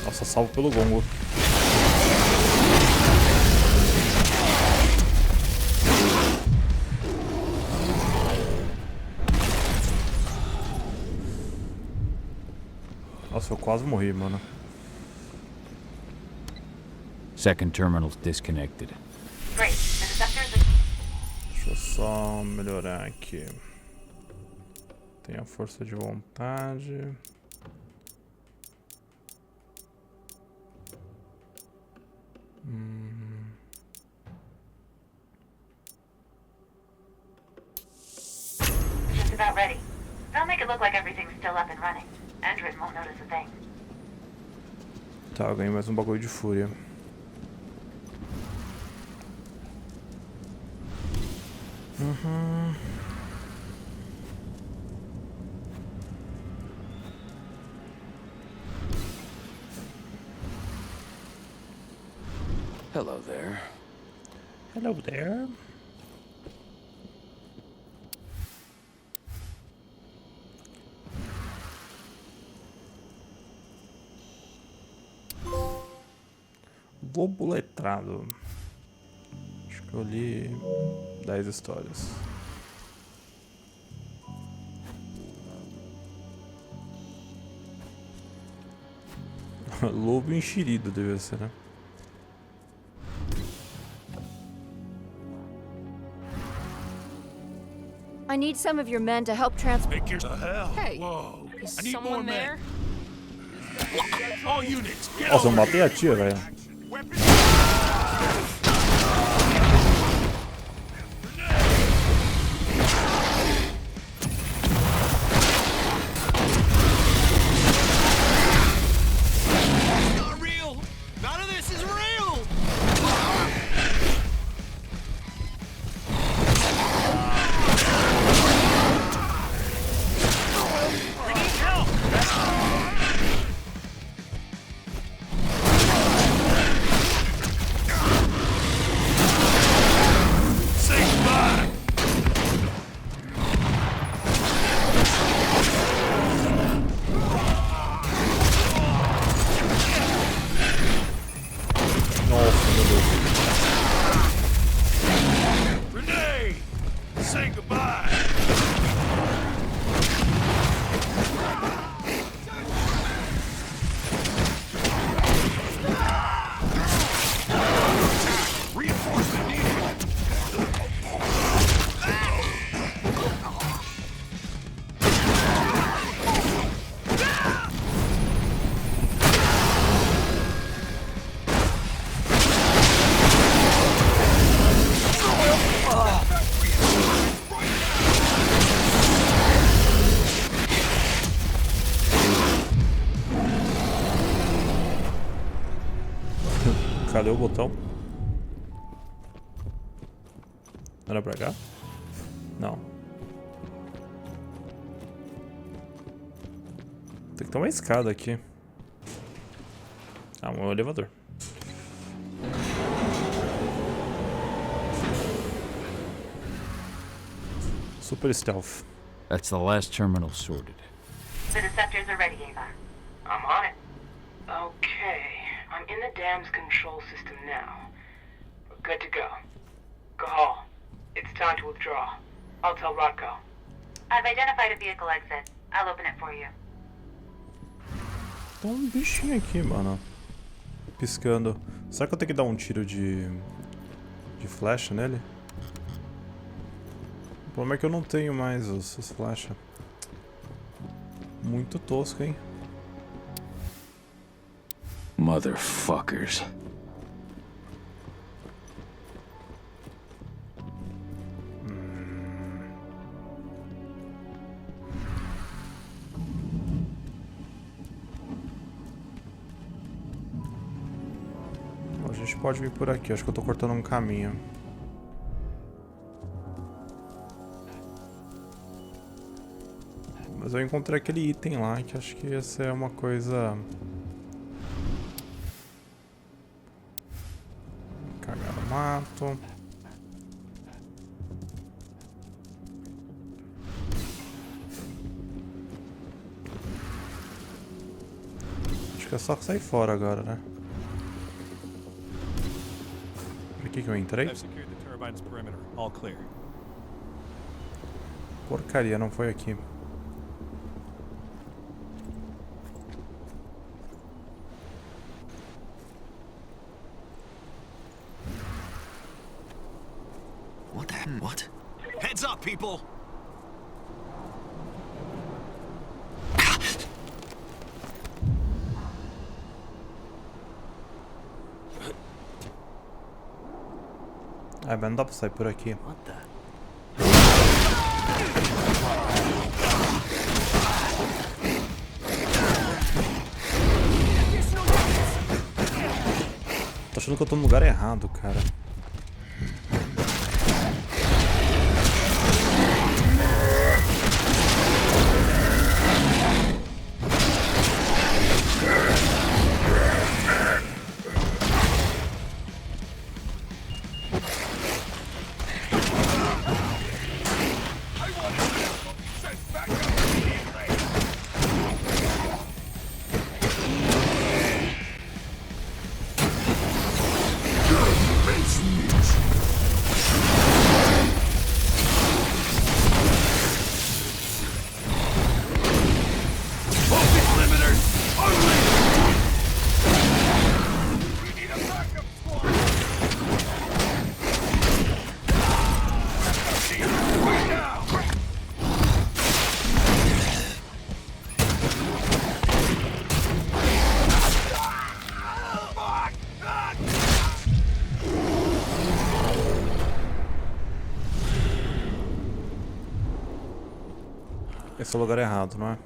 Nossa, salvo pelo gongo. Nossa, eu quase morri, mano. Second terminal's disconnected. Great. The deceptors are... Deixa eu só melhorar aqui. Tem a força de vontade. Just about ready. They'll make it look like everything's still up and running. Endrin won't notice a thing. Tá, eu ganhei mais um bagulho de fúria. Hello there. Hello there. Lobo letrado. Acho que eu li 10 histórias. Lobo enxerido deve ser, né? I need some of your men to help transport. Make the hell. Hey, Whoa. is I need someone more men. there? All units, get Nossa, eu over matei a tia, velho. Not real. None of this is real. Cadê o botão? Era pra cá? Não. Tem que ter uma escada aqui. Ah, um elevador. Super stealth. That's the last terminal sorted. The deceptors are ready, Ava. I'm on it. Okay, I'm in the dam's control system now. We're good to go. Cahal, it's time to withdraw. I'll tell Rocco. I've identified a vehicle exit. I'll open it for you. Tem um bichinho aqui, mano. Piscando. Será que eu tenho que dar um tiro de flecha nele? O problema é que eu não tenho mais os flechas. Muito tosco, hein? Motherfuckers. A gente pode vir por aqui, acho que eu tô cortando um caminho. Mas eu encontrei aquele item lá que acho que ia ser uma coisa... Cagar no mato. Acho que é só sair fora agora, né? Por aqui que eu entrei? Porcaria, não foi aqui. What? Heads up, people! Ah, mas não dá pra sair por aqui. Tô achando que eu tô no lugar errado, cara. Esse é o lugar errado, não é?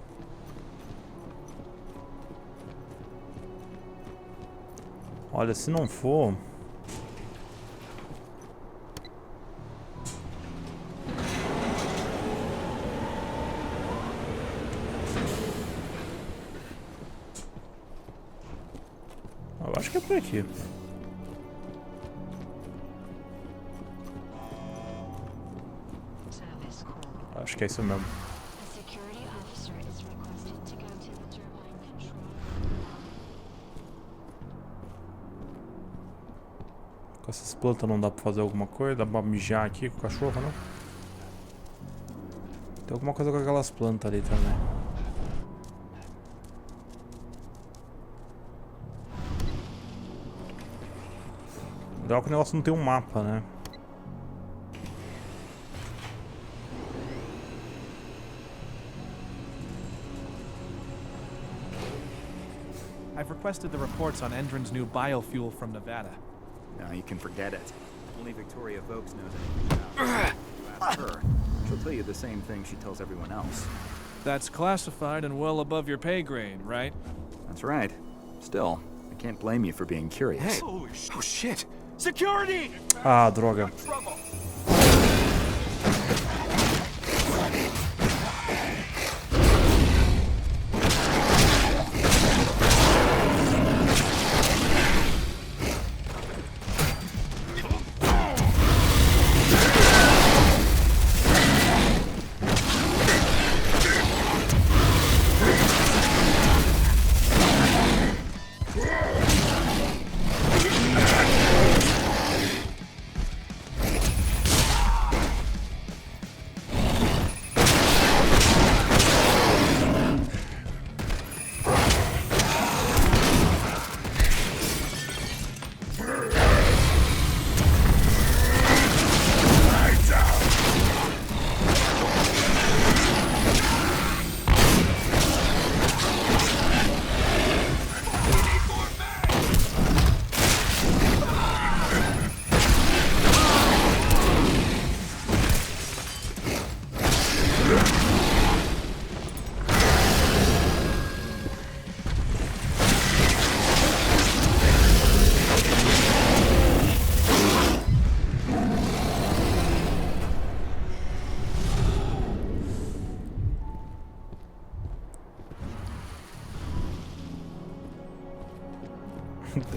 Olha, se não for... Eu acho que é por aqui. Acho que é isso mesmo. Com essas plantas não dá pra fazer alguma coisa? Dá pra mijar aqui com o cachorro, não? Tem alguma coisa com aquelas plantas ali também. Legal que o negócio não tem um mapa, né? I've requested the reports on Endron's new biofuel from Nevada. No, you can forget it. Only Victoria Vokes knows anything about it. You ask her, she'll tell you the same thing she tells everyone else. That's classified and well above your pay grade, right? That's right. Still, I can't blame you for being curious. Hey! Oh shit! Security! Ah, droga. Trouble.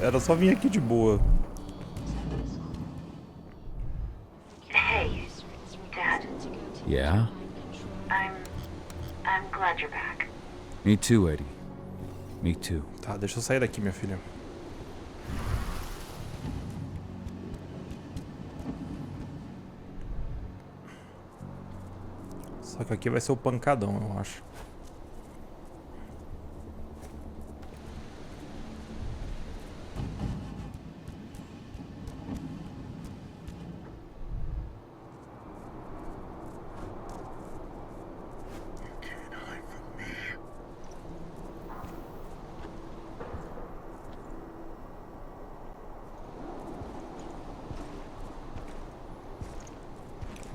Era só vir aqui de boa. Hey, Dad. Yeah? I'm glad you're back. Me too, Eddie. Me too. Tá, deixa eu sair daqui, minha filha. Só que aqui vai ser o pancadão, eu acho.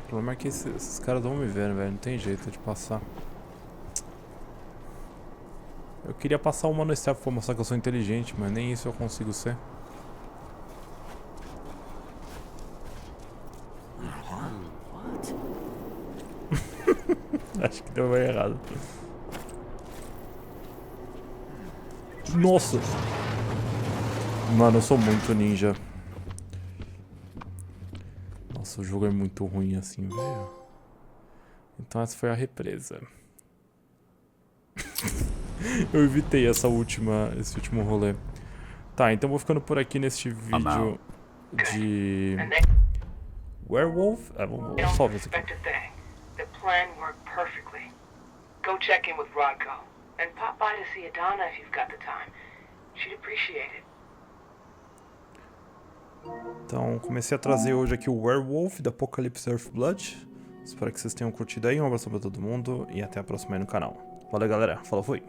O problema é que esses caras vão me ver, velho. Não tem jeito de passar. Eu queria passar uma no step pra mostrar que eu sou inteligente, mas nem isso eu consigo ser. Acho que deu errado. Nossa! Mano, eu sou muito ninja. Nossa, o jogo é muito ruim assim, velho. Então essa foi a represa. Eu evitei esse último rolê. Tá, então vou ficando por aqui neste vídeo de Werewolf. Vamos só ver isso aqui. The plan worked perfectly. Go check in with Rodko and pop by to see Adana if you've got the time. She'd appreciate it. Então, comecei a trazer hoje aqui o Werewolf THE Apocalypse Earthblood. Espero que vocês tenham curtido aí. Um abraço pra todo mundo e até a próxima aí no canal. Valeu, galera. Falou, fui.